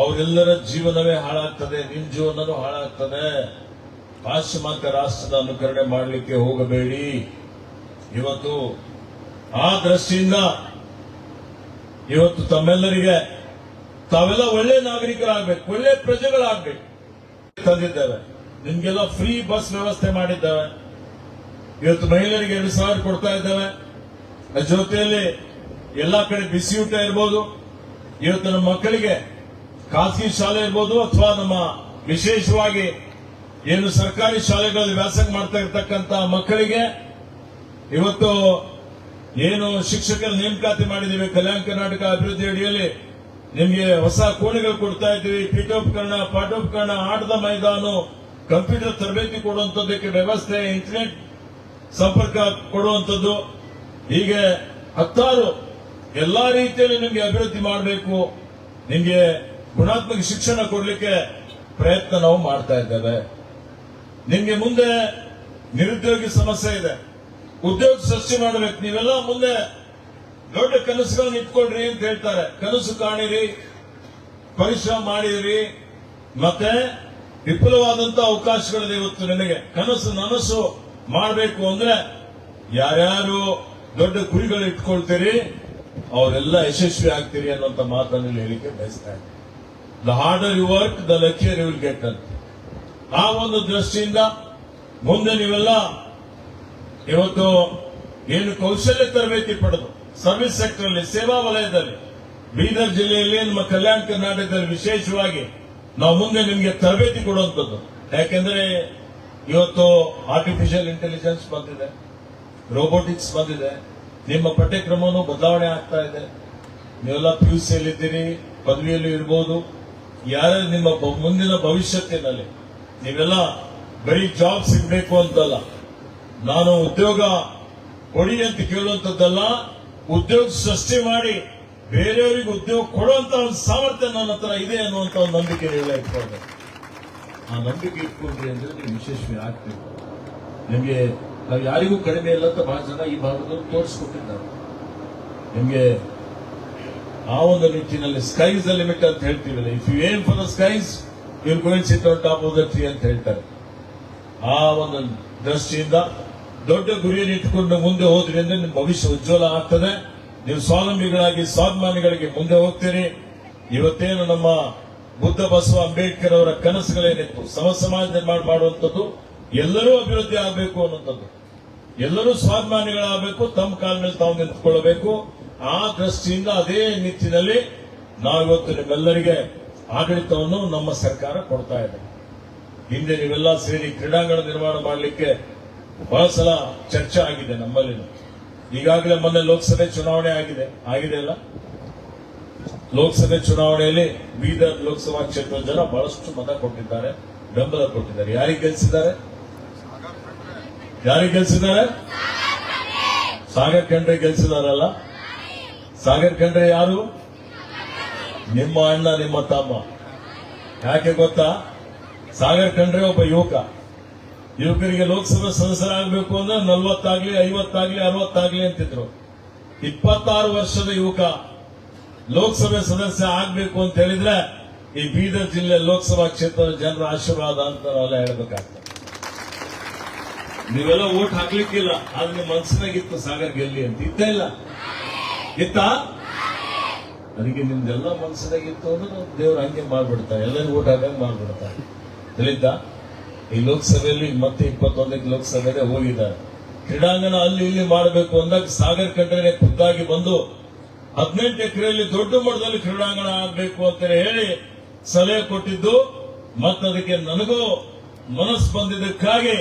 ಅವರೆಲ್ಲರ ಜೀವನವೇ ಹಾಳಾಗ್ತದೆ, ನಿಮ್ ಜೀವನನೂ ಹಾಳಾಗ್ತದೆ. ಪಾಶ್ಚಿಮಾತ್ಯ ರಾಷ್ಟ್ರದ ಅನುಕರಣೆ ಮಾಡಲಿಕ್ಕೆ ಹೋಗಬೇಡಿ. ಇವತ್ತು ಆ ದೃಷ್ಟಿಯಿಂದ ಇವತ್ತು ತಮ್ಮೆಲ್ಲರಿಗೆ ತಾವೆಲ್ಲ ಒಳ್ಳೆ ನಾಗರಿಕರಾಗಬೇಕು, ಒಳ್ಳೆ ಪ್ರಜೆಗಳಾಗಬೇಕು ತಂದಿದ್ದೇವೆ. ನಿಮ್ಗೆಲ್ಲ ಫ್ರೀ ಬಸ್ ವ್ಯವಸ್ಥೆ ಮಾಡಿದ್ದೇವೆ. ಇವತ್ತು ಮಹಿಳೆಯರಿಗೆ 2,000 ಕೊಡ್ತಾ ಇದ್ದೇವೆ. ಜೊತೆಯಲ್ಲಿ ಎಲ್ಲಾ ಕಡೆ ಬಿಸಿ ಊಟ ಇರ್ಬೋದು. ಇವತ್ತು ನಮ್ಮ ಮಕ್ಕಳಿಗೆ ಖಾಸಗಿ ಶಾಲೆ ಇರ್ಬೋದು ಅಥವಾ ನಮ್ಮ ವಿಶೇಷವಾಗಿ ಏನು ಸರ್ಕಾರಿ ಶಾಲೆಗಳಲ್ಲಿ ವ್ಯಾಸಂಗ ಮಾಡ್ತಾ ಇರ್ತಕ್ಕಂಥ ಮಕ್ಕಳಿಗೆ ಇವತ್ತು ಏನು ಶಿಕ್ಷಕರ ನೇಮಕಾತಿ ಮಾಡಿದ್ದೀವಿ, ಕಲ್ಯಾಣ ಕರ್ನಾಟಕ ಅಭಿವೃದ್ಧಿ ಅಡಿಯಲ್ಲಿ ನಿಮಗೆ ಹೊಸ ಕೋಣೆಗಳು ಕೊಡ್ತಾ ಇದ್ದೀವಿ. ಪೀಠೋಪಕರಣ, ಪಾಠೋಪಕರಣ, ಆಟದ ಮೈದಾನ, ಕಂಪ್ಯೂಟರ್ ತರಬೇತಿ ಕೊಡುವಂತದ್ದಕ್ಕೆ ವ್ಯವಸ್ಥೆ, ಇಂಟರ್ನೆಟ್ ಸಂಪರ್ಕ ಕೊಡುವಂಥದ್ದು, ಹೀಗೆ ಹತ್ತಾರು ಎಲ್ಲಾ ರೀತಿಯಲ್ಲಿ ನಿಮಗೆ ಅಭಿವೃದ್ಧಿ ಮಾಡಬೇಕು. ನಿಮಗೆ ಗುಣಾತ್ಮಕ ಶಿಕ್ಷಣ ಕೊಡಲಿಕ್ಕೆ ಪ್ರಯತ್ನ ನಾವು ಮಾಡ್ತಾ ಇದ್ದೇವೆ. ನಿಮ್ಗೆ ಮುಂದೆ ನಿರುದ್ಯೋಗಿ ಸಮಸ್ಯೆ ಇದೆ, ಉದ್ಯೋಗ ಸೃಷ್ಟಿ ಮಾಡಬೇಕು. ನೀವೆಲ್ಲ ಮುಂದೆ ದೊಡ್ಡ ಕನಸುಗಳನ್ನ ಇಟ್ಕೊಳ್ರಿ ಅಂತ ಹೇಳ್ತಾರೆ. ಕನಸು ಕಾಣಿರಿ, ಪರಿಶ್ರಮ ಮಾಡಿರಿ, ಮತ್ತೆ ವಿಪುಲವಾದಂತಹ ಅವಕಾಶಗಳಿದೆ. ಇವತ್ತು ನಿಮಗೆ ನನಸು ಮಾಡಬೇಕು ಅಂದ್ರೆ ಯಾರ್ಯಾರು ದೊಡ್ಡ ಗುರಿಗಳು ಇಟ್ಕೊಳ್ತೀರಿ ಅವರೆಲ್ಲ ಯಶಸ್ವಿ ಆಗ್ತೀರಿ ಅನ್ನುವಂತ ಮಾತನ್ನು ಹೇಳಿಕೆ ಬಯಸ್ತಾ ಇದ್ದೀನಿ. The harder you work, the luckier you will get ಅಂತ. ಆ ಒಂದು ದೃಷ್ಟಿಯಿಂದ ಮುಂದೆ ನೀವೆಲ್ಲ ಇವತ್ತು ಏನು ಕೌಶಲ್ಯ ತರಬೇತಿ ಪಡೆದು ಸರ್ವಿಸ್ ಸೆಕ್ಟರ್ ಅಲ್ಲಿ, ಸೇವಾ ವಲಯದಲ್ಲಿ, ಬೀದರ್ ಜಿಲ್ಲೆಯಲ್ಲಿ, ನಮ್ಮ ಕಲ್ಯಾಣ ಕರ್ನಾಟಕದಲ್ಲಿ ವಿಶೇಷವಾಗಿ ನಾವು ಮುಂದೆ ನಿಮಗೆ ತರಬೇತಿ ಕೊಡುವಂಥದ್ದು. ಯಾಕೆಂದ್ರೆ ಇವತ್ತು ಆರ್ಟಿಫಿಷಿಯಲ್ ಇಂಟೆಲಿಜೆನ್ಸ್ ಬಂದಿದೆ, ರೋಬೋಟಿಕ್ಸ್ ಬಂದಿದೆ, ನಿಮ್ಮ ಪಠ್ಯಕ್ರಮವನ್ನು ಬದಲಾವಣೆ ಆಗ್ತಾ ಇದೆ. ನೀವೆಲ್ಲ PUC ಯಲ್ಲಿದ್ದೀರಿ, ಪದವಿಯಲ್ಲಿ ಇರಬಹುದು. ಯಾರು ನಿಮ್ಮ ಮುಂದಿನ ಭವಿಷ್ಯತ್ತಿನಲ್ಲಿ ನೀವೆಲ್ಲ ಬರೀ ಜಾಬ್ ಸಿಗಬೇಕು ಅಂತಲ್ಲ, ನಾನು ಉದ್ಯೋಗ ಕೊಡಿ ಅಂತ ಕೇಳುವಂತದ್ದಲ್ಲ, ಉದ್ಯೋಗ ಸೃಷ್ಟಿ ಮಾಡಿ ಬೇರೆಯವರಿಗೆ ಉದ್ಯೋಗ ಕೊಡುವಂತ ಒಂದು ಸಾಮರ್ಥ್ಯ ನನ್ನ ಹತ್ರ ಇದೆ ಅನ್ನುವಂತ ಒಂದು ನಂಬಿಕೆ ನೀವೆಲ್ಲ ಇಟ್ಕೊಳ್ಬೇಕು. ಆ ನಂಬಿಕೆ ಇಟ್ಕೊಂಡ್ರಿ ಅಂದ್ರೆ ನೀವು ಯಶಸ್ವಿ ಆಗ್ತೀವಿ. ನಿಮಗೆ ನಾವು ಯಾರಿಗೂ ಕಡಿಮೆ ಇಲ್ಲ ಅಂತ ಬಹಳ ಜನ ಈ ಭಾಗದಲ್ಲಿ ತೋರಿಸ್ಕೊಟ್ಟಿದ್ದಾರೆ. ನಿಮಗೆ ಆ ಒಂದು ನಿಟ್ಟಿನಲ್ಲಿ ಸ್ಕೈಸ್ ದ ಲಿಮಿಟ್ ಅಂತ ಹೇಳ್ತೀವಿ. If you aim for the skies you will go and sit on top of the tree ಅಂತ ಹೇಳ್ತಾರೆ. ಆ ಒಂದು ದೃಷ್ಟಿಯಿಂದ ದೊಡ್ಡ ಗುರಿಯನ್ನು ಇಟ್ಟುಕೊಂಡು ಮುಂದೆ ಹೋದ್ರಿ ಅಂದ್ರೆ ನಿಮ್ಮ ಭವಿಷ್ಯ ಉಜ್ವಲ ಆಗ್ತದೆ. ನೀವು ಸ್ವಾವಲಂಬಿಗಳಾಗಿ, ಸ್ವಾಭಿಮಾನಿಗಳಿಗೆ ಮುಂದೆ ಹೋಗ್ತೀರಿ. ಇವತ್ತೇನು ನಮ್ಮ ಬುದ್ಧ, ಬಸವ, ಅಂಬೇಡ್ಕರ್ ಅವರ ಕನಸುಗಳೇನಿತ್ತು, ಸಮಾಜ ನಿರ್ಮಾಣ ಮಾಡುವಂಥದ್ದು, ಎಲ್ಲರೂ ಅಭಿವೃದ್ಧಿ ಆಗಬೇಕು ಅನ್ನುವಂಥದ್ದು, ಎಲ್ಲರೂ ಸ್ವಾಭಿಮಾನಿಗಳಾಗಬೇಕು, ತಮ್ಮ ಕಾಲ ಮೇಲೆ ತಾವು ನಿಂತುಕೊಳ್ಳಬೇಕು. ಆ ದೃಷ್ಟಿಯಿಂದ ಅದೇ ನಿಟ್ಟಿನಲ್ಲಿ ನಾವಿವತ್ತು ನಿಮ್ಮೆಲ್ಲರಿಗೆ ಆಡಳಿತವನ್ನು ನಮ್ಮ ಸರ್ಕಾರ ಕೊಡ್ತಾ ಇದೆ. ಹಿಂದೆ ನೀವೆಲ್ಲ ಸೇರಿ ಕ್ರೀಡಾಂಗಣ ನಿರ್ಮಾಣ ಮಾಡಲಿಕ್ಕೆ ಬಹಳ ಸಲ ಚರ್ಚೆ ಆಗಿದೆ ನಮ್ಮಲ್ಲಿ. ಈಗಾಗಲೇ ಮೊನ್ನೆ ಲೋಕಸಭೆ ಚುನಾವಣೆ ಆಗಿದೆ ಅಲ್ಲ. ಲೋಕಸಭೆ ಚುನಾವಣೆಯಲ್ಲಿ ಬೀದರ್ ಲೋಕಸಭಾ ಕ್ಷೇತ್ರದ ಜನ ಬಹಳಷ್ಟು ಮತ ಕೊಟ್ಟಿದ್ದಾರೆ, ಬೆಂಬಲ ಕೊಟ್ಟಿದ್ದಾರೆ. ಯಾರಿಗೆ ಗೆಲ್ಲಿಸಿದ್ದಾರೆ? ಯಾರಿಗೆ ಗೆಲ್ಸಿದ್ದಾರೆ? ಸಾಗರ್ ಖಂಡ್ರೆ ಗೆಲ್ಸಿದಾರಲ್ಲ. ಸಾಗರ್ ಖಂಡ್ರೆ ಯಾರು? ನಿಮ್ಮ ಅಣ್ಣ, ನಿಮ್ಮ ತಮ್ಮ. ಯಾಕೆ ಗೊತ್ತಾ? ಸಾಗರ್ ಖಂಡ್ರೆ ಒಬ್ಬ ಯುವಕರಿಗೆ ಲೋಕಸಭಾ ಸದಸ್ಯರಾಗಬೇಕು ಅಂದ್ರೆ 40 ಆಗ್ಲಿ 50 ಆಗ್ಲಿ 60 ಆಗ್ಲಿ ಅಂತಿದ್ರು. 26 ವರ್ಷದ ಯುವಕ ಲೋಕಸಭೆ ಸದಸ್ಯ ಆಗ್ಬೇಕು ಅಂತ ಹೇಳಿದ್ರೆ ಈ ಬೀದರ್ ಜಿಲ್ಲೆ ಲೋಕಸಭಾ ಕ್ಷೇತ್ರದ ಜನರ ಆಶೀರ್ವಾದ ಅಂತ ನಾವೆಲ್ಲ ಹೇಳಬೇಕಾಗ್ತದೆ. ನೀವೆಲ್ಲ ಓಟ್ ಹಾಕ್ಲಿಕ್ಕಿಲ್ಲ, ಆದ್ರೆ ನಿಮ್ಮ ಮನಸ್ಸಿನಾಗಿತ್ತು ಸಾಗರ್ ಗೆಲ್ಲಿ ಅಂತ. ಇದ್ದೇ ಇಲ್ಲ, ಇತ್ತಾ? ಅದಕ್ಕೆ ನಿಮ್ದೆಲ್ಲ ಮನಸ್ಸಿನಾಗಿತ್ತು ಅಂದ್ರೆ ದೇವ್ರು ಹಂಗೆ ಮಾಡ್ಬಿಡ್ತಾರೆ, ಎಲ್ಲರಿಗೂ ಓಟ್ ಹಾಕಂಗೆ ಮಾಡ್ಬಿಡ್ತಾರೆ. ತಿಳಿತಾ? ಈ ಲೋಕಸಭೆಯಲ್ಲಿ ಮತ್ತೆ 21ಕ್ಕೆ ಲೋಕಸಭೆಗೆ ಹೋಗಿದ್ದಾರೆ. ಕ್ರೀಡಾಂಗಣ ಅಲ್ಲಿ ಇಲ್ಲಿ ಮಾಡಬೇಕು ಅಂದಾಗ ಸಾಗರ್ ಖಂಡ್ರೆ ಖುದ್ದಾಗಿ ಬಂದು 18 ಎಕರೆಯಲ್ಲಿ ದೊಡ್ಡ ಮಟ್ಟದಲ್ಲಿ ಕ್ರೀಡಾಂಗಣ ಆಗಬೇಕು ಅಂತ ಹೇಳಿ ಸಲಹೆ ಕೊಟ್ಟಿದ್ದು. ಮತ್ತದಕ್ಕೆ ನನಗೂ ಮನಸ್ಸು ಬಂದಿದ್ದಕ್ಕಾಗಿ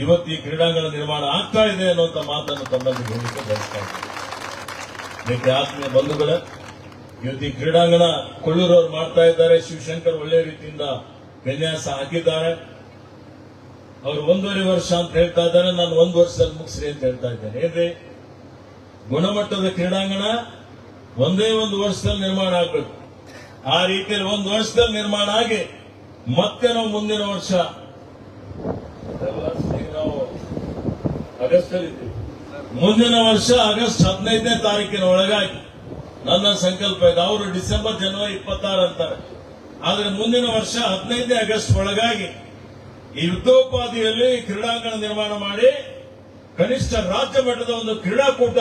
ಇವತ್ತು ಈ ಕ್ರೀಡಾಂಗಣ ನಿರ್ಮಾಣ ಆಗ್ತಾ ಇದೆ ಅನ್ನುವಂತ ಮಾತನ್ನು ತಮ್ಮಲ್ಲಿ ಹೇಳಲಿಕ್ಕೆ ಬಯಸ್ತಾ ಇದ್ದೀನಿ. ಇದಕ್ಕೆ ಆತ್ಮೀಯ ಬಂಧುಗಳೇ, ಇವತ್ತು ಈ ಕ್ರೀಡಾಂಗಣ ಕೊಳ್ಳೂರವ್ರು ಮಾಡ್ತಾ ಇದ್ದಾರೆ. ಶಿವಶಂಕರ್ ಒಳ್ಳೆ ರೀತಿಯಿಂದ ವಿನ್ಯಾಸ ಹಾಕಿದ್ದಾರೆ. ಅವರು 1.5 ವರ್ಷ ಅಂತ ಹೇಳ್ತಾ ಇದ್ದಾರೆ, ನಾನು 1 ವರ್ಷದಲ್ಲಿ ಮುಗಿಸ್ರಿ ಅಂತ ಹೇಳ್ತಾ ಇದ್ದೇನೆ. ಏನ್ರಿ, ಗುಣಮಟ್ಟದ ಕ್ರೀಡಾಂಗಣ ಒಂದೇ 1 ವರ್ಷದಲ್ಲಿ ನಿರ್ಮಾಣ ಆಗ್ಬೇಕು. ಆ ರೀತಿಯಲ್ಲಿ 1 ವರ್ಷದಲ್ಲಿ ನಿರ್ಮಾಣ ಆಗಿ ಮತ್ತೆ ನಾವು ಮುಂದಿನ ವರ್ಷ ನಾವು ಆಗಸ್ಟ್ ಅಲ್ಲಿ ಇದ್ದೀವಿ. ಮುಂದಿನ ವರ್ಷ ಆಗಸ್ಟ್ 15ನೇ ತಾರೀಕಿನ ಒಳಗಾಗಿ ನನ್ನ ಸಂಕಲ್ಪ ಇದೆ. ಅವರು ಡಿಸೆಂಬರ್ ಜನವರಿ 26 ಅಂತಾರೆ, ಆದ್ರೆ ಮುಂದಿನ ವರ್ಷ 15ನೇ ಆಗಸ್ಟ್ ಒಳಗಾಗಿ ಈ ಯುದ್ಧೋಪಾದಿಯಲ್ಲಿ ಕ್ರೀಡಾಂಗಣ ನಿರ್ಮಾಣ ಮಾಡಿ ಕನಿಷ್ಠ ರಾಜ್ಯ ಮಟ್ಟದ ಒಂದು ಕ್ರೀಡಾಕೂಟ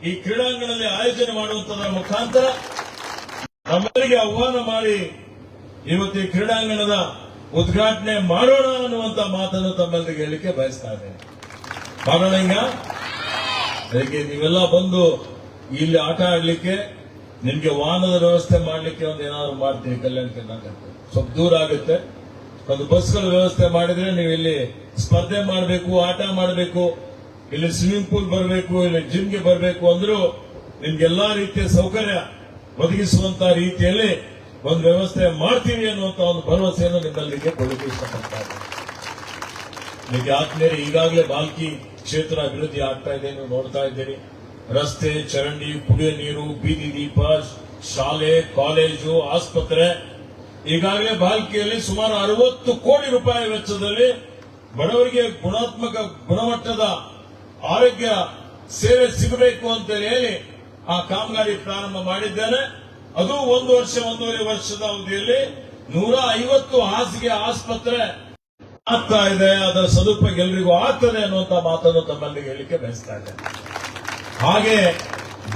ಈ ಕ್ರೀಡಾಂಗಣದಲ್ಲಿ ಆಯೋಜನೆ ಮಾಡುವಂತದರ ಮುಖಾಂತರ ನಮ್ಮವರಿಗೆ ಆಹ್ವಾನ ಮಾಡಿ ಇವತ್ತು ಈ ಕ್ರೀಡಾಂಗಣದ ಉದ್ಘಾಟನೆ ಮಾಡೋಣ ಅನ್ನುವಂತ ಮಾತನ್ನು ತಮ್ಮೆಲ್ಲರಿಗೆ ಹೇಳಲಿಕ್ಕೆ ಬಯಸ್ತಾ ಇದ್ದೇನೆ. ಮಾಡೋಣ ಈಗ. ಅದಕ್ಕೆ ನೀವೆಲ್ಲ ಬಂದು ಇಲ್ಲಿ ಆಟ ಆಡ್ಲಿಕ್ಕೆ, ನಿಮ್ಗೆ ವಾಹನದ ವ್ಯವಸ್ಥೆ ಮಾಡ್ಲಿಕ್ಕೆ ಒಂದು ಏನಾದ್ರು ಮಾಡ್ತೀವಿ. ಕಲ್ಯಾಣ ಕರ್ನಾಟಕ ಸ್ವಲ್ಪ ದೂರ ಆಗುತ್ತೆ, ಒಂದು ಬಸ್ಗಳ ವ್ಯವಸ್ಥೆ ಮಾಡಿದ್ರೆ ನೀವು ಇಲ್ಲಿ ಸ್ಪರ್ಧೆ ಮಾಡಬೇಕು, ಆಟ ಮಾಡಬೇಕು, ಇಲ್ಲಿ ಸ್ವಿಮ್ಮಿಂಗ್ ಪೂಲ್ ಬರಬೇಕು, ಇಲ್ಲಿ ಜಿಮ್ಗೆ ಬರಬೇಕು ಅಂದ್ರೂ ನಿಮ್ಗೆಲ್ಲಾ ರೀತಿಯ ಸೌಕರ್ಯ ಒದಗಿಸುವಂತ ರೀತಿಯಲ್ಲಿ ಒಂದು ವ್ಯವಸ್ಥೆ ಮಾಡ್ತೀವಿ ಅನ್ನುವಂತ ಒಂದು ಭರವಸೆಯನ್ನು ನಿಮ್ಮಲ್ಲಿಗೆ ಕೊಡಲಿಕ್ಕೆ ಇಷ್ಟಪಡ್ತಾ ಇದ್ದೀನಿ. ನಿಮಗೆ ಆತ್ಮೀಯರೇ, ಈಗಾಗಲೇ ಬಾಲ್ಕಿ ಕ್ಷೇತ್ರ ಅಭಿವೃದ್ಧಿ ಆಗ್ತಾ ಇದೆ, ನೀವು ನೋಡ್ತಾ ಇದ್ದೀರಿ. ರಸ್ತೆ, ಚರಂಡಿ, ಕುಡಿಯುವ ನೀರು, ಬೀದಿ ದೀಪ, ಶಾಲೆ, ಕಾಲೇಜು, ಆಸ್ಪತ್ರೆ. ಈಗಾಗಲೇ ಬಾಲ್ಕಿಯಲ್ಲಿ ಸುಮಾರು 60 ಕೋಟಿ ರೂಪಾಯಿ ವೆಚ್ಚದಲ್ಲಿ ಬಡವರಿಗೆ ಗುಣಮಟ್ಟದ ಆರೋಗ್ಯ ಸೇವೆ ಸಿಗಬೇಕು ಅಂತ ಹೇಳಿ ಆ ಕಾಮಗಾರಿ ಪ್ರಾರಂಭ ಮಾಡಿದ್ದೇನೆ. ಅದು 1 ವರ್ಷ 1.5 ವರ್ಷದ ಅವಧಿಯಲ್ಲಿ 150 ಹಾಸಿಗೆ ಆಸ್ಪತ್ರೆ ಆಗ್ತಾ ಇದೆ. ಅದರ ಸದುಪಯೋಗ ಎಲ್ರಿಗೂ ಆಗ್ತದೆ ಅನ್ನುವಂತ ಮಾತನ್ನು ತಮ್ಮಲ್ಲಿ ಹೇಳಲಿಕ್ಕೆ ಬಯಸ್ತಾ ಇದ್ದೇನೆ. ಹಾಗೆ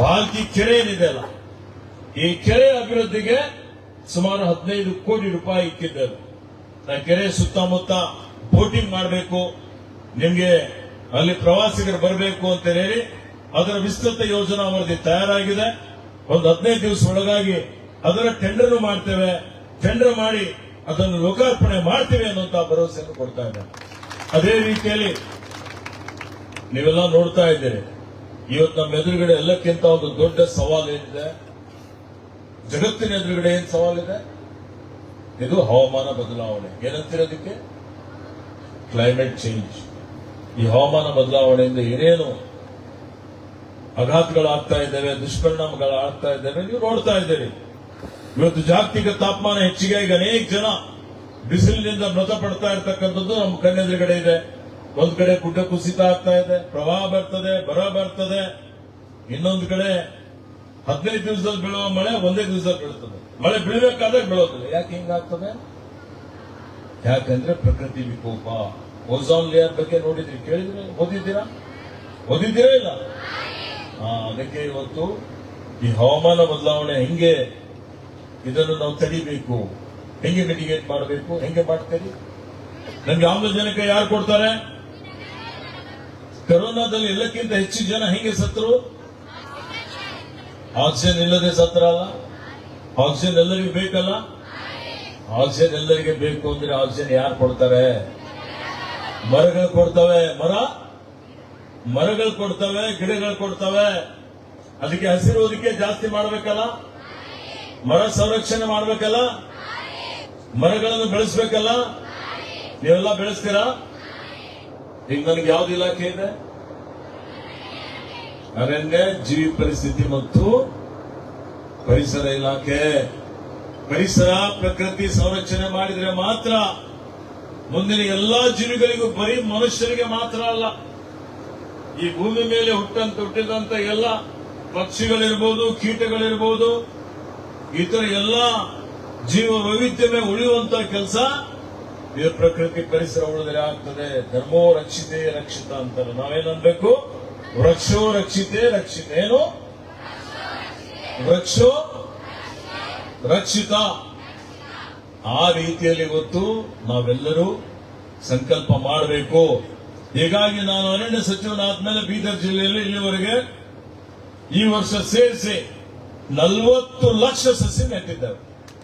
ಬಾಲ್ಕಿ ಕೆರೆ ಏನಿದೆ ಅಲ್ಲ, ಈ ಕೆರೆ ಅಭಿವೃದ್ಧಿಗೆ ಸುಮಾರು 15 ಕೋಟಿ ರೂಪಾಯಿ ಇಕ್ಕಿದ್ದರು. ಕೆರೆ ಸುತ್ತಮುತ್ತ ಬೋಟಿಂಗ್ ಮಾಡಬೇಕು, ನಿಮ್ಗೆ ಅಲ್ಲಿ ಪ್ರವಾಸಿಗರು ಬರಬೇಕು ಅಂತ ಹೇಳಿ ಅದರ ವಿಸ್ತೃತ ಯೋಜನಾ ವರದಿ ತಯಾರಾಗಿದೆ. ಒಂದು 15 ದಿವಸ ಒಳಗಾಗಿ ಅದರ ಟೆಂಡರ್ ಮಾಡ್ತೇವೆ. ಟೆಂಡರ್ ಮಾಡಿ ಅದನ್ನು ಲೋಕಾರ್ಪಣೆ ಮಾಡ್ತೇವೆ ಅನ್ನುವಂತ ಭರವಸೆಯನ್ನು ಕೊಡ್ತಾ ಇದ್ದಾರೆ. ಅದೇ ರೀತಿಯಲ್ಲಿ ನೀವೆಲ್ಲ ನೋಡ್ತಾ ಇದ್ದೀರಿ, ಇವತ್ತು ನಮ್ಮ ಎದುರುಗಡೆ ಎಲ್ಲಕ್ಕಿಂತ ಒಂದು ದೊಡ್ಡ ಸವಾಲು ಏನಿದೆ, ಜಗತ್ತಿನ ಎದುರುಗಡೆ ಏನ್ ಸವಾಲಿದೆ? ಇದು ಹವಾಮಾನ ಬದಲಾವಣೆ. ಏನಂತಿರೋದಕ್ಕೆ? Climate change. ಈ ಹವಾಮಾನ ಬದಲಾವಣೆಯಿಂದ ಏನೇನು ಆಘಾತಗಳಾಗ್ತಾ ಇದ್ದಾವೆ, ದುಷ್ಪರಿಣಾಮಗಳಾಗ್ತಾ ಇದ್ದಾವೆ, ನೀವು ನೋಡ್ತಾ ಇದ್ದೀರಿ. ಇವತ್ತು ಜಾಗತಿಕ ತಾಪಮಾನ ಹೆಚ್ಚಿಗೆ ಆಗಿ ಅನೇಕ ಜನ ಬಿಸಿಲಿನಿಂದ ಮೃತಪಡ್ತಾ ಇರ್ತಕ್ಕಂಥದ್ದು ನಮ್ಮ ಕಣ್ಣೆದುರುಗಡೆ ಇದೆ. ಒಂದ್ ಕಡೆ ಗುಡ್ಡ ಕುಸಿತ ಆಗ್ತಾ ಇದೆ, ಪ್ರವಾಹ ಬರ್ತದೆ, ಬರ ಬರ್ತದೆ. ಇನ್ನೊಂದು ಕಡೆ 15 ದಿವಸದಲ್ಲಿ ಬೀಳುವ ಮಳೆ ಒಂದೇ ದಿವಸದಲ್ಲಿ ಬೀಳ್ತದೆ. ಮಳೆ ಬೀಳಬೇಕಾದ್ರೆ ಬೀಳೋದಿಲ್ಲ. ಯಾಕೆ ಹಿಂಗಾಗ್ತದೆ? ಯಾಕಂದ್ರೆ ಪ್ರಕೃತಿ ವಿಕೋಪ. ಓಝೋನ್ ಲೇಯರ್ ಬಗ್ಗೆ ನೋಡಿದ್ರಿ, ಕೇಳಿದ್ರೆ, ಓದಿದ್ದೀರಾ ಇಲ್ಲ? ಅದಕ್ಕೆ ಇವತ್ತು ಈ ಹವಾಮಾನ ಬದಲಾವಣೆ ಹೆಂಗೆ ಇದನ್ನು ನಾವು ತಡಿಬೇಕು, ಹೆಂಗೆ ಮಿಟಿಗೇಟ್ ಮಾಡಬೇಕು, ಹೆಂಗೆ ಮಾಡ್ತೀರಿ? ನಮ್ಗೆ ಆಮ್ಲಜನಕ ಯಾರು ಕೊಡ್ತಾರೆ? ಕೊರೋನಾದಲ್ಲಿ ಎಲ್ಲಕ್ಕಿಂತ ಹೆಚ್ಚು ಜನ ಹೆಂಗೆ ಸತ್ತರು? ಆಕ್ಸಿಜನ್ ಇಲ್ಲದೆ ಸತ್ತರಲ್ಲ. ಆಕ್ಸಿಜನ್ ಎಲ್ಲರಿಗೂ ಬೇಕಲ್ಲ. ಆಕ್ಸಿಜನ್ ಎಲ್ಲರಿಗೆ ಬೇಕು ಅಂದ್ರೆ ಆಕ್ಸಿಜನ್ ಯಾರು ಕೊಡ್ತಾರೆ? ಮರಗಳು ಕೊಡ್ತವೆ. ಮರಗಳು ಕೊಡ್ತವೆ, ಗಿಡಗಳು ಕೊಡ್ತವೆ. ಅದಕ್ಕೆ ಹಸಿರುವುದಕ್ಕೆ ಜಾಸ್ತಿ ಮಾಡಬೇಕಲ್ಲ, ಮರ ಸಂರಕ್ಷಣೆ ಮಾಡಬೇಕಲ್ಲ, ಮರಗಳನ್ನು ಬೆಳೆಸಬೇಕಲ್ಲ. ನೀವೆಲ್ಲ ಬೆಳೆಸ್ತೀರಾ? ಈಗ ನನಗೆ ಯಾವ್ದು ಇಲಾಖೆ ಇದೆ? ಅರಣ್ಯ, ಜೀವಿ ಪರಿಸ್ಥಿತಿ ಮತ್ತು ಪರಿಸರ ಇಲಾಖೆ. ಪರಿಸರ ಪ್ರಕೃತಿ ಸಂರಕ್ಷಣೆ ಮಾಡಿದ್ರೆ ಮಾತ್ರ ಮುಂದಿನ ಎಲ್ಲಾ ಜೀವಿಗಳಿಗೂ, ಬರೀ ಮನುಷ್ಯರಿಗೆ ಮಾತ್ರ ಅಲ್ಲ, ಈ ಭೂಮಿ ಮೇಲೆ ಹುಟ್ಟಿದಂತ ಎಲ್ಲ ಪಕ್ಷಿಗಳಿರ್ಬೋದು, ಕೀಟಗಳಿರ್ಬೋದು, ಇತರ ಎಲ್ಲ ಜೀವ ವೈವಿಧ್ಯವೇ ಉಳಿಯುವಂತ ಕೆಲಸ ಈ ಪ್ರಕೃತಿ ಪರಿಸರ ಉಳಿದರೆ ಆಗ್ತದೆ. ಧರ್ಮೋ ರಕ್ಷಿತೆ ರಕ್ಷಿತ ಅಂತಾರೆ. ನಾವೇನನ್ಬೇಕು? ವೃಕ್ಷೋ ರಕ್ಷಿತೆ ರಕ್ಷಿತ. ಏನು? ವೃಕ್ಷೋ ರಕ್ಷಿತ. ಆ ರೀತಿಯಲ್ಲಿ ಇವತ್ತು ನಾವೆಲ್ಲರೂ ಸಂಕಲ್ಪ ಮಾಡಬೇಕು. ಹೀಗಾಗಿ ನಾನು ಅರಣ್ಯ ಸಚಿವನಾದ್ಮೇಲೆ ಬೀದರ್ ಜಿಲ್ಲೆಯಲ್ಲಿ ಇಲ್ಲಿವರೆಗೆ ಈ ವರ್ಷ ಸೇರಿಸಿ 40 ಲಕ್ಷ ಸಸಿ ನೆಟ್ಟಿದ್ದಾರೆ.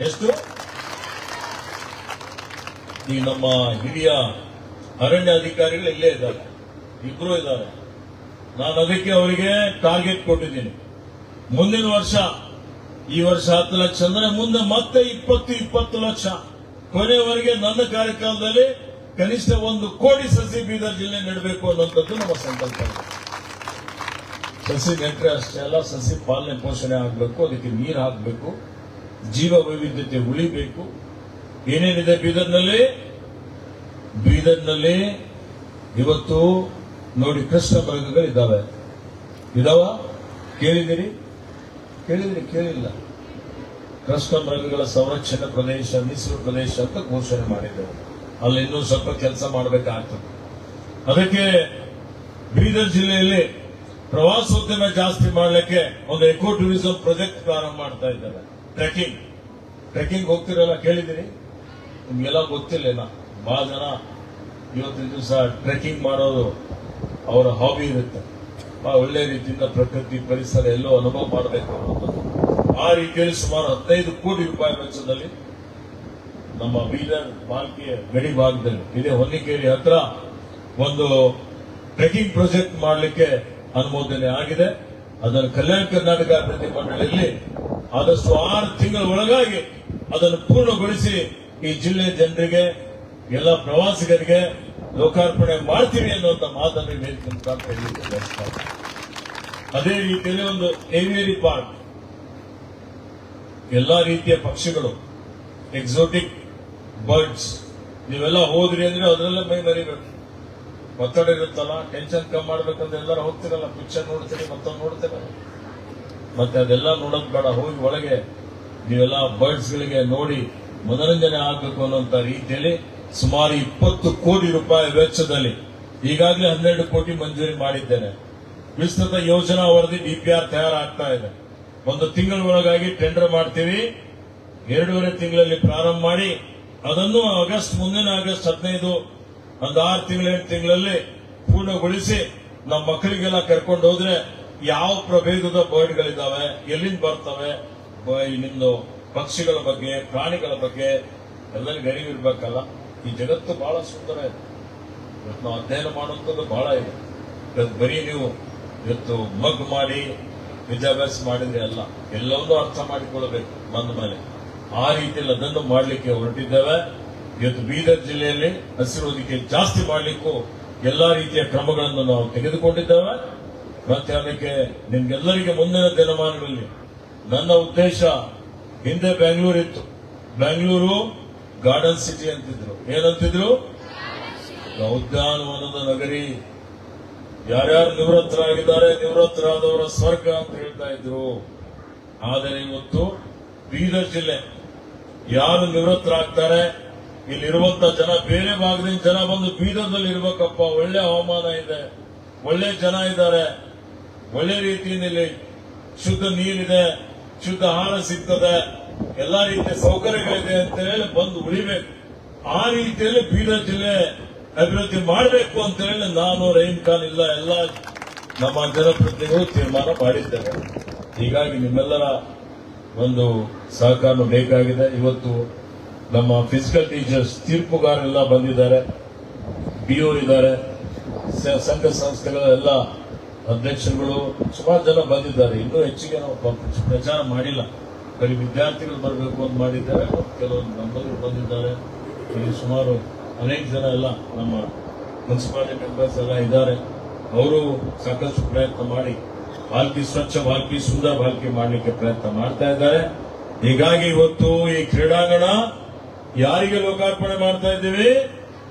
ಎಷ್ಟು? ಈ ನಮ್ಮ ಹಿರಿಯ ಅರಣ್ಯ ಅಧಿಕಾರಿಗಳು ಇಲ್ಲೇ ಇದ್ದಾರೆ, ಇಬ್ರು ಇದ್ದಾರೆ. ನಾನು ಅದಕ್ಕೆ ಅವರಿಗೆ ಟಾರ್ಗೆಟ್ ಕೊಟ್ಟಿದ್ದೀನಿ. ಮುಂದಿನ ವರ್ಷ, ಈ ವರ್ಷ 10 ಲಕ್ಷ ಅಂದ್ರೆ ಮುಂದೆ ಮತ್ತೆ 20 ಲಕ್ಷ. ಕೊನೆಯವರೆಗೆ ನನ್ನ ಕಾರ್ಯಕಾಲದಲ್ಲಿ ಕನಿಷ್ಠ 1 ಕೋಟಿ ಸಸಿ ಬೀದರ್ ಜಿಲ್ಲೆ ನೆಡಬೇಕು ಅನ್ನುವಂಥದ್ದು ನಮ್ಮ ಸಂಕಲ್ಪ. ಸಸಿ ನೆಟ್ಟರೆ ಅಷ್ಟೇ ಅಲ್ಲ, ಸಸಿ ಪಾಲನೆ ಪೋಷಣೆ ಆಗಬೇಕು, ಅದಕ್ಕೆ ನೀರು ಹಾಕಬೇಕು, ಜೀವ ವೈವಿಧ್ಯತೆ ಉಳಿಬೇಕು. ಏನೇನಿದೆ ಬೀದರ್ನಲ್ಲಿ ಇವತ್ತು ನೋಡಿ, ಕೃಷ್ಣ ಮೃಗಗಳಿದ್ದಾವೆ. ಇದಾವ? ಕೇಳಿದಿರಿ? ಕೇಳಿಲ್ಲ. ಕೃಷ್ಣ ಮೃಗಗಳ ಸಂರಕ್ಷಣಾ ಪ್ರದೇಶ, ಮೀಸಲು ಪ್ರದೇಶ ಅಂತ ಘೋಷಣೆ ಮಾಡಿದ್ದೇವೆ. ಅಲ್ಲಿ ಇನ್ನೂ ಸ್ವಲ್ಪ ಕೆಲಸ ಮಾಡಬೇಕಾಗ್ತದೆ. ಅದಕ್ಕೆ ಬೀದರ್ ಜಿಲ್ಲೆಯಲ್ಲಿ ಪ್ರವಾಸೋದ್ಯಮ ಜಾಸ್ತಿ ಮಾಡಲಿಕ್ಕೆ ಒಂದು ಎಕೋ ಟೂರಿಸಂ ಪ್ರಾಜೆಕ್ಟ್ ಪ್ರಾರಂಭ ಮಾಡ್ತಾ ಇದ್ದಾರೆ. ಟ್ರೆಕ್ಕಿಂಗ್ ಹೋಗ್ತಿರಲ್ಲ, ಕೇಳಿದಿರಿ? ನಿಮ್ಗೆಲ್ಲ ಗೊತ್ತಿಲ್ಲ. ಬಹಳ ಜನ ಇವತ್ತಿನ ದಿವಸ ಟ್ರೆಕ್ಕಿಂಗ್ ಮಾಡೋದು ಅವರ ಹಾಬಿ ಇರುತ್ತೆ. ಒಳ್ಳೆ ರೀತಿಯಿಂದ ಪ್ರಕೃತಿ ಪರಿಸರ ಎಲ್ಲೋ ಅನುಭವ ಮಾಡಬೇಕು ಅನ್ನೋದು. ಆ ರೀತಿಯಲ್ಲಿ ಸುಮಾರು 15 ಕೋಟಿ ರೂಪಾಯಿ ವೆಚ್ಚದಲ್ಲಿ ನಮ್ಮ ಬೀದರ್ ಪಾಲ್ಕೆ ಗಡಿ ಭಾಗದಲ್ಲಿ ಇದೇ ಹೊನ್ನಿಕೇರಿ ಹತ್ರ ಒಂದು ಟ್ರೆಕ್ಕಿಂಗ್ ಪ್ರಾಜೆಕ್ಟ್ ಮಾಡಲಿಕ್ಕೆ ಅನುಮೋದನೆ ಆಗಿದೆ. ಅದನ್ನು ಕಲ್ಯಾಣ ಕರ್ನಾಟಕ ಅಭಿವೃದ್ಧಿ ಮಂಡಳಿಯಲ್ಲಿ ಆದಷ್ಟು 6 ತಿಂಗಳ ಒಳಗಾಗಿ ಅದನ್ನು ಪೂರ್ಣಗೊಳಿಸಿ ಈ ಜಿಲ್ಲೆಯ ಜನರಿಗೆ, ಎಲ್ಲ ಪ್ರವಾಸಿಗರಿಗೆ ಲೋಕಾರ್ಪಣೆ ಮಾಡ್ತೀವಿ ಅನ್ನುವಂತ ಮಾತನ್ನು ವೇದಿಕೆ ಮುಖಾಂತರ ಹೇಳಲಿಕ್ಕೆ. ಅದೇ ರೀತಿಯಲ್ಲಿ ಒಂದು ಏವಿಯರಿ ಪಾರ್ಕ್, ಎಲ್ಲಾ ರೀತಿಯ ಪಕ್ಷಿಗಳು, ಎಕ್ಸೋಟಿಕ್ ಬರ್ಡ್ಸ್, ನೀವೆಲ್ಲ ಹೋದ್ರಿ ಅಂದ್ರೆ ಅದರಲ್ಲೇ ಮೈ ಮರಿಬೇಕು. ಒತ್ತಡ ಇರುತ್ತಲ್ಲ, ಟೆನ್ಷನ್ ಕಮ್ಮಿ ಮಾಡ್ಬೇಕಂದ್ರೆ ಎಲ್ಲರೂ ಹೋಗ್ತಿರಲ್ಲ, ಪಿಕ್ಚರ್ ನೋಡ್ತೀರಿ, ಮತ್ತೊಂದು ನೋಡ್ತೀರಲ್ಲ, ಮತ್ತೆ ಅದೆಲ್ಲ ನೋಡೋದು ಬೇಡ. ಹೋಗಿ ಒಳಗೆ ನೀವೆಲ್ಲ ಬರ್ಡ್ಸ್ ಗಳಿಗೆ ನೋಡಿ ಮನೋರಂಜನೆ ಆಗಬೇಕು ಅನ್ನುವಂತ ರೀತಿಯಲ್ಲಿ ಸುಮಾರು 20 ಕೋಟಿ ರೂಪಾಯಿ ವೆಚ್ಚದಲ್ಲಿ ಈಗಾಗಲೇ 12 ಕೋಟಿ ಮಂಜೂರಿ ಮಾಡಿದ್ದೇನೆ. ವಿಸ್ತೃತ ಯೋಜನಾ ವರದಿ DPR ತಯಾರಾಗ್ತಾ ಇದೆ. 1 ತಿಂಗಳ ಒಳಗಾಗಿ ಟೆಂಡರ್ ಮಾಡ್ತೀವಿ. 2.5 ತಿಂಗಳಲ್ಲಿ ಪ್ರಾರಂಭ ಮಾಡಿ ಅದನ್ನು ಮುಂದಿನ ಆಗಸ್ಟ್ 15 ಒಂದು 6 7 ತಿಂಗಳಲ್ಲಿ ಪೂರ್ಣಗೊಳಿಸಿ ನಮ್ಮ ಮಕ್ಕಳಿಗೆಲ್ಲ ಕರ್ಕೊಂಡು ಹೋದ್ರೆ ಯಾವ ಪ್ರಭೇದದ ಬರ್ಡ್ಗಳಿದ್ದಾವೆ, ಎಲ್ಲಿಂದ ಬರ್ತವೆ, ನಿಮ್ದು ಪಕ್ಷಿಗಳ ಬಗ್ಗೆ, ಪ್ರಾಣಿಗಳ ಬಗ್ಗೆ ಎಲ್ಲರಿಗೂ ಅರಿವಿರ್ಬೇಕಲ್ಲ. ಈ ಜಗತ್ತು ಬಹಳ ಸುಂದರ ಇದೆ. ನಾವು ಅಧ್ಯಯನ ಮಾಡುವಂಥದ್ದು ಬಹಳ ಇದೆ. ಬರೀ ನೀವು ಇವತ್ತು ಮಗ್ ಮಾಡಿ ವಿದ್ಯಾಭ್ಯಾಸ ಮಾಡಿದ್ರೆ ಅಲ್ಲ, ಎಲ್ಲವನ್ನೂ ಅರ್ಥ ಮಾಡಿಕೊಳ್ಳಬೇಕು ಬಂದ ಮೇಲೆ. ಆ ರೀತಿಯಲ್ಲಿ ಅದನ್ನು ಮಾಡಲಿಕ್ಕೆ ಹೊರಟಿದ್ದೇವೆ. ಇವತ್ತು ಬೀದರ್ ಜಿಲ್ಲೆಯಲ್ಲಿ ಹಸಿರು ಹೊದಿಕೆ ಜಾಸ್ತಿ ಮಾಡಲಿಕ್ಕೂ ಎಲ್ಲಾ ರೀತಿಯ ಕ್ರಮಗಳನ್ನು ನಾವು ತೆಗೆದುಕೊಂಡಿದ್ದೇವೆ. ಮತ್ತೆ ಅದಕ್ಕೆ ನಿಮ್ಗೆಲ್ಲರಿಗೆ ಮುಂದಿನ ದಿನಮಾನಗಳಲ್ಲಿ ನನ್ನ ಉದ್ದೇಶ, ಹಿಂದೆ ಬೆಂಗಳೂರು ಇತ್ತು, ಬೆಂಗಳೂರು ಗಾರ್ಡನ್ ಸಿಟಿ ಅಂತಿದ್ರು. ಏನಂತಿದ್ರು? ಉದ್ಯಾನವನದ ನಗರಿ. ಯಾರ್ಯಾರು ನಿವೃತ್ತರಾಗಿದ್ದಾರೆ, ನಿವೃತ್ತರಾದವರ ಸ್ವರ್ಗ ಅಂತ ಹೇಳ್ತಾ ಇದ್ರು. ಆದರೆ ಇವತ್ತು ಬೀದರ್ ಜಿಲ್ಲೆ ಯಾರು ನಿವೃತ್ತರಾಗ್ತಾರೆ, ಇಲ್ಲಿರುವಂತ ಜನ, ಬೇರೆ ಭಾಗದಿಂದ ಜನ ಬಂದು ಬೀದರ್ದಲ್ಲಿ ಇರ್ಬೇಕಪ್ಪ, ಒಳ್ಳೆ ಹವಾಮಾನ ಇದೆ, ಒಳ್ಳೆ ಜನ ಇದ್ದಾರೆ, ಒಳ್ಳೆ ರೀತಿಯಲ್ಲಿ ಶುದ್ಧ ನೀರಿದೆ, ಶುದ್ಧ ಆಹಾರ ಸಿಗ್ತದೆ, ಎಲ್ಲಾ ರೀತಿಯ ಸೌಕರ್ಯಗಳಿದೆ ಅಂತ ಹೇಳಿ ಬಂದು ಉಳಿಬೇಕು. ಆ ರೀತಿಯಲ್ಲಿ ಬೀದರ್ ಜಿಲ್ಲೆ ಅಭಿವೃದ್ಧಿ ಮಾಡಬೇಕು ಅಂತ ಹೇಳಿ ನಾನು, ರಹೀಂ ಖಾನ್ ಇಲ್ಲ, ಎಲ್ಲ ನಮ್ಮ ಜನಪ್ರತಿನಿಧಿಗಳು ತೀರ್ಮಾನ ಮಾಡಿದ್ದೇವೆ. ಹೀಗಾಗಿ ನಿಮ್ಮೆಲ್ಲರ ಒಂದು ಸಹಕಾರ ಬೇಕಾಗಿದೆ. ಇವತ್ತು ನಮ್ಮ ಫಿಸಿಕಲ್ ಟೀಚರ್ಸ್ ತೀರ್ಪುಗಾರೆಲ್ಲ ಬಂದಿದ್ದಾರೆ, BO ಇದ್ದಾರೆ, ಸಂಘ ಸಂಸ್ಥೆಗಳ ಎಲ್ಲ ಅಧ್ಯಕ್ಷರುಗಳು ಸುಮಾರು ಜನ ಬಂದಿದ್ದಾರೆ. ಇನ್ನೂ ಹೆಚ್ಚಿಗೆ ನಾವು ಪ್ರಚಾರ ಮಾಡಿಲ್ಲ, ಬರೀ ವಿದ್ಯಾರ್ಥಿಗಳು ಬರಬೇಕು ಅಂತ ಮಾಡಿದ್ದಾರೆ. ಕೆಲವು ನಮ್ಮಲ್ಲಿ ಬಂದಿದ್ದಾರೆ. ಇಲ್ಲಿ ಸುಮಾರು ಅನೇಕ ಜನ ಎಲ್ಲ ನಮ್ಮ ಮುನ್ಸಿಪಾಲಿಟಿ ಮೆಂಬರ್ಸ್ ಎಲ್ಲ ಇದ್ದಾರೆ. ಅವರು ಸಾಕಷ್ಟು ಪ್ರಯತ್ನ ಮಾಡಿ ಬಾಲ್ಕಿ ಸ್ವಚ್ಛ ಬಾಲ್ಕಿ ಸುಂದರ ಬಾಲ್ಕಿ ಮಾಡಲಿಕ್ಕೆ ಪ್ರಯತ್ನ ಮಾಡ್ತಾ ಇದ್ದಾರೆ. ಹೀಗಾಗಿ ಇವತ್ತು ಈ ಕ್ರೀಡಾಂಗಣ ಯಾರಿಗೆ ಲೋಕಾರ್ಪಣೆ ಮಾಡ್ತಾ ಇದ್ದೀವಿ?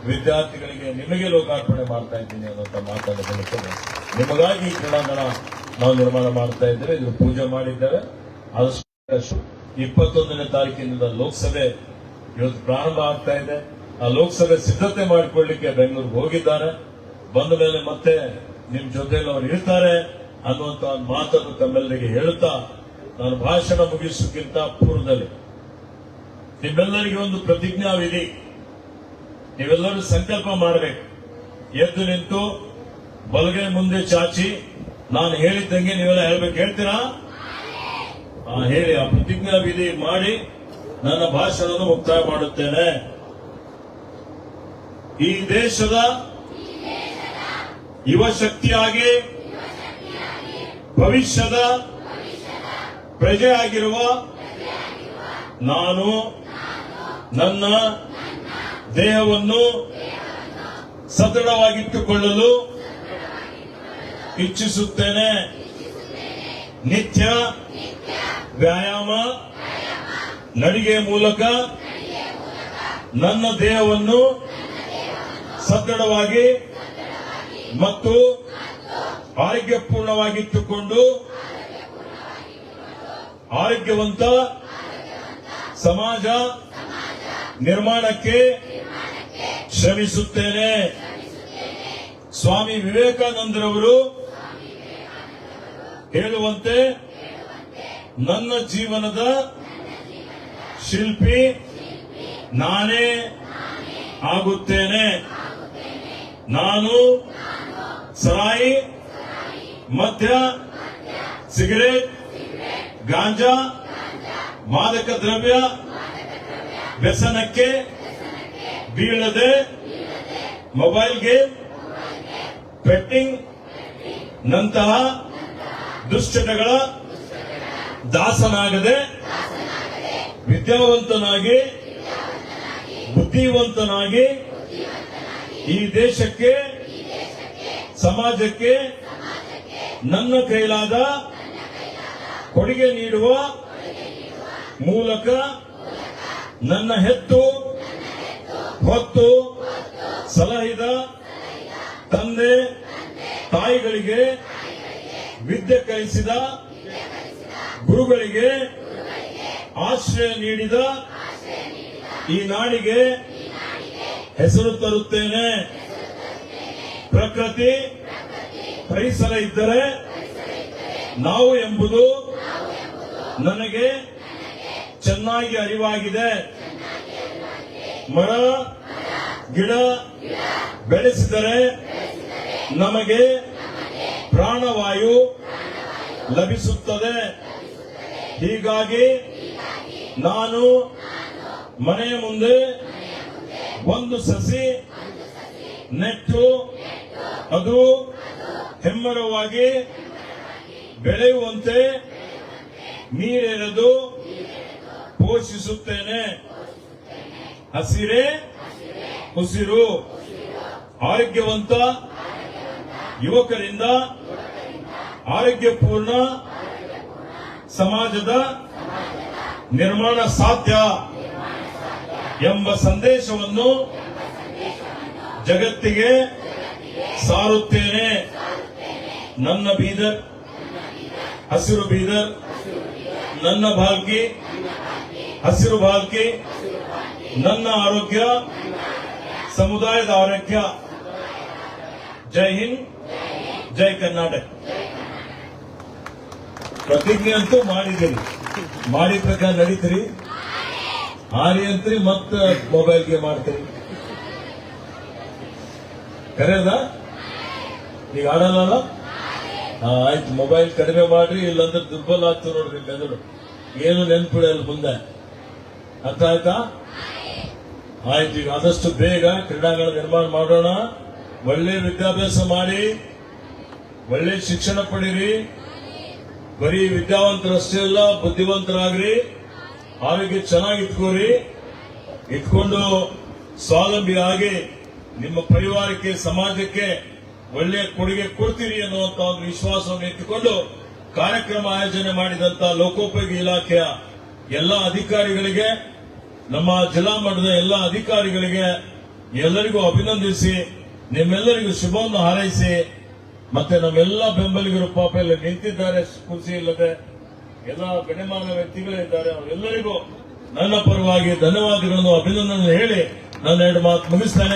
ವಿದ್ಯಾರ್ಥಿಗಳಿಗೆ, ನಿಮಗೆ ಲೋಕಾರ್ಪಣೆ ಮಾಡ್ತಾ ಇದ್ದೀನಿ ಅನ್ನೋಂಥ ಮಾತನ್ನು ಹೇಳುತ್ತದೆ. ನಿಮಗಾಗಿ ಈ ಕ್ರೀಡಾಂಗಣ ನಾವು ನಿರ್ಮಾಣ ಮಾಡ್ತಾ ಇದ್ದೇವೆ. ಇದು ಪೂಜೆ ಮಾಡಿದ್ದೇವೆ. ಆದಷ್ಟು 21ನೇ ತಾರೀಕಿನಿಂದ ಲೋಕಸಭೆ ಇವತ್ತು ಪ್ರಾರಂಭ ಆಗ್ತಾ ಇದೆ. ಆ ಲೋಕಸಭೆ ಸಿದ್ಧತೆ ಮಾಡಿಕೊಳ್ಳಿಕ್ಕೆ ಬೆಂಗಳೂರಿಗೆ ಹೋಗಿದ್ದಾರೆ. ಬಂದ ಮೇಲೆ ಮತ್ತೆ ನಿಮ್ ಜೊತೆಯಲ್ಲಿ ಅವರು ಇರ್ತಾರೆ ಅನ್ನುವಂತ ಒಂದು ಮಾತನ್ನು ತಮ್ಮೆಲ್ಲರಿಗೆ ಹೇಳುತ್ತಾ ನಾನು ಭಾಷಣ ಮುಗಿಸೋಕ್ಕಿಂತ ಪೂರ್ವದಲ್ಲಿ ನಿಮ್ಮೆಲ್ಲರಿಗೆ ಒಂದು ಪ್ರತಿಜ್ಞಾವಿಧಿ, ನೀವೆಲ್ಲರೂ ಸಂಕಲ್ಪ ಮಾಡಬೇಕು. ಎದ್ದು ನಿಂತು ಬಲಗೈ ಮುಂದೆ ಚಾಚಿ ನಾನು ಹೇಳಿದ್ದಂಗೆ ನೀವೆಲ್ಲ ಹೇಳ್ಬೇಕು. ಹೇಳ್ತೀರಾ? ಹೇಳಿ. ಆ ಪ್ರತಿಜ್ಞಾವಿಧಿ ಮಾಡಿ ನನ್ನ ಭಾಷಣವನ್ನು ಮುಕ್ತಾಯ ಮಾಡುತ್ತೇನೆ. ಈ ದೇಶದ ಯುವ ಶಕ್ತಿಯಾಗಿ ಭವಿಷ್ಯದ ಪ್ರಜೆಯಾಗಿರುವ ನಾನು ನನ್ನ ದೇಹವನ್ನು ಸದೃಢವಾಗಿಟ್ಟುಕೊಳ್ಳಲು ಇಚ್ಛಿಸುತ್ತೇನೆ. ನಿತ್ಯ ವ್ಯಾಯಾಮ, ನಡಿಗೆ ಮೂಲಕ ನನ್ನ ದೇಹವನ್ನು ಸದೃಢವಾಗಿ ಮತ್ತು ಆರೋಗ್ಯಪೂರ್ಣವಾಗಿಟ್ಟುಕೊಂಡು ಆರೋಗ್ಯವಂತ ಸಮಾಜ ನಿರ್ಮಾಣಕ್ಕೆ ಶ್ರಮಿಸುತ್ತೇನೆ. ಸ್ವಾಮಿ ವಿವೇಕಾನಂದರವರು ಹೇಳುವಂತೆ ನನ್ನ ಜೀವನದ ಶಿಲ್ಪಿ ನಾನೇ ಆಗುತ್ತೇನೆ. ನಾನು ಸರಾಯಿ, ಮದ್ಯ, ಸಿಗರೇಟ್, ಗಾಂಜಾ, ಮಾದಕ ದ್ರವ್ಯ ವ್ಯಸನಕ್ಕೆ ಬೀಳದೆ ಮೊಬೈಲ್ ಗೇಮ್, ಬೆಟ್ಟಿಂಗ್ ನಂತಹ ದುಶ್ಚಟಗಳ ದಾಸನಾಗದೆ ವಿದ್ಯಾವಂತನಾಗಿ ಬುದ್ಧಿವಂತನಾಗಿ ಈ ದೇಶಕ್ಕೆ ಸಮಾಜಕ್ಕೆ ನನ್ನ ಕೈಲಾದ ಕೊಡುಗೆ ನೀಡುವ ಮೂಲಕ ನನ್ನ ಹೆತ್ತು ಹೊತ್ತು ಸಲಹಿದ ತಂದೆ ತಾಯಿಗಳಿಗೆ, ವಿದ್ಯೆ ಕಲಿಸಿದ ಗುರುಗಳಿಗೆ, ಆಶ್ರಯ ನೀಡಿದ ಈ ನಾಡಿಗೆ ಹೆಸರು ತರುತ್ತೇನೆ. ಪ್ರಕೃತಿ ಪರಿಸರ ಇದ್ದರೆ ನಾವು ಎಂಬುದು ನನಗೆ ಚೆನ್ನಾಗಿ ಅರಿವಾಗಿದೆ. ಮರ ಗಿಡ ಬೆಳೆಸಿದರೆ ನಮಗೆ ಪ್ರಾಣವಾಯು ಲಭಿಸುತ್ತದೆ. ಹೀಗಾಗಿ ನಾನು ಮನೆಯ ಮುಂದೆ ಒಂದು ಸಸಿ ನೆಟ್ಟು ಅದು ಹೆಮ್ಮರವಾಗಿ ಬೆಳೆಯುವಂತೆ ನೀರೆರೆದು ಪೋಷಿಸುತ್ತೇನೆ. ಹಸಿರೇ ಉಸಿರು. ಆರೋಗ್ಯವಂತ ಯುವಕರಿಂದ ಆರೋಗ್ಯಪೂರ್ಣ ಸಮಾಜದ ನಿರ್ಮಾಣ ಸಾಧ್ಯ ಎಂಬ ಸಂದೇಶವನ್ನು ಜಗತ್ತಿಗೆ ಸಾರುತ್ತೇನೆ. ನನ್ನ ಬೀದರ್, ಹಸಿರು ಬೀದರ್, ನನ್ನ ಭಾಲ್ಕಿ, ಹಸಿರು ಭಾಲ್ಕಿ, ನನ್ನ ಆರೋಗ್ಯ, ಸಮುದಾಯದ ಆರೋಗ್ಯ. ಜೈ ಹಿಂದ್, ಜೈ ಕರ್ನಾಟಕ. ಪ್ರತಿಜ್ಞೆ ಅಂತೂ ಮಾಡಿದ್ದೀರಿ, ಮಾಡಿದ ಪ್ರಕಾರ ನಡೀತೀರಿ. ಹಾರಿ ಅಂತ್ರಿ ಮತ್ತ ಮೊಬೈಲ್ಗೆ ಮಾಡ್ತೀರಿ. ಕರೆಯದ ಈಗ ಆಡಲ್ಲ. ಆಯ್ತು, ಮೊಬೈಲ್ ಕಡಿಮೆ ಮಾಡ್ರಿ, ಇಲ್ಲಾಂದ್ರೆ ದುರ್ಬಲ ಆಗ್ತದೆ ನೋಡ್ರಿ ಮೆದುಳು. ಏನು ನೆನ್ಪಿಡಲ್ಲ ಮುಂದೆ. ಅರ್ಥ ಆಯ್ತಾ? ಆಯ್ತು, ಈಗ ಆದಷ್ಟು ಬೇಗ ಕ್ರೀಡಾಂಗಣ ನಿರ್ಮಾಣ ಮಾಡೋಣ. ಒಳ್ಳೆ ವಿದ್ಯಾಭ್ಯಾಸ ಮಾಡಿ, ಒಳ್ಳೆ ಶಿಕ್ಷಣ ಪಡೀರಿ. ಬರೀ ವಿದ್ಯಾವಂತರಷ್ಟೇ ಅಲ್ಲ, ಬುದ್ಧಿವಂತರಾಗ್ರಿ. ಆರೋಗ್ಯ ಚೆನ್ನಾಗಿ ಇಟ್ಕೋರಿ. ಇಟ್ಕೊಂಡು ಸ್ವಾವಲಂಬಿ ಆಗಿ ನಿಮ್ಮ ಪರಿವಾರಕ್ಕೆ ಸಮಾಜಕ್ಕೆ ಒಳ್ಳೆಯ ಕೊಡುಗೆ ಕೊಡ್ತೀರಿ ಅನ್ನುವಂತ ಒಂದು ವಿಶ್ವಾಸವನ್ನು ಇಟ್ಟುಕೊಂಡು ಕಾರ್ಯಕ್ರಮ ಆಯೋಜನೆ ಮಾಡಿದಂತ ಲೋಕೋಪಯೋಗಿ ಇಲಾಖೆಯ ಎಲ್ಲ ಅಧಿಕಾರಿಗಳಿಗೆ, ನಮ್ಮ ಜಿಲ್ಲಾ ಮಟ್ಟದ ಎಲ್ಲ ಅಧಿಕಾರಿಗಳಿಗೆ ಎಲ್ಲರಿಗೂ ಅಭಿನಂದಿಸಿ ನಿಮ್ಮೆಲ್ಲರಿಗೂ ಶುಭವನ್ನು ಹಾರೈಸಿ, ಮತ್ತೆ ನಮ್ಮೆಲ್ಲ ಬೆಂಬಲಿಗರು ಪಾಪ ಎಲ್ಲ ನಿಂತಿದ್ದಾರೆ, ಕುರ್ಚಿ ಇಲ್ಲದೆ ಎಲ್ಲ ಗಣ್ಯಮಾನ್ಯ ವ್ಯಕ್ತಿಗಳಿದ್ದಾರೆ, ಅವರೆಲ್ಲರಿಗೂ ನನ್ನ ಪರವಾಗಿ ಧನ್ಯವಾದಗಳನ್ನು ಅಭಿನಂದನೆ ಹೇಳಿ ನನ್ನ ಎರಡು ಮಾತು ಮುಗಿಸ್ತೇನೆ.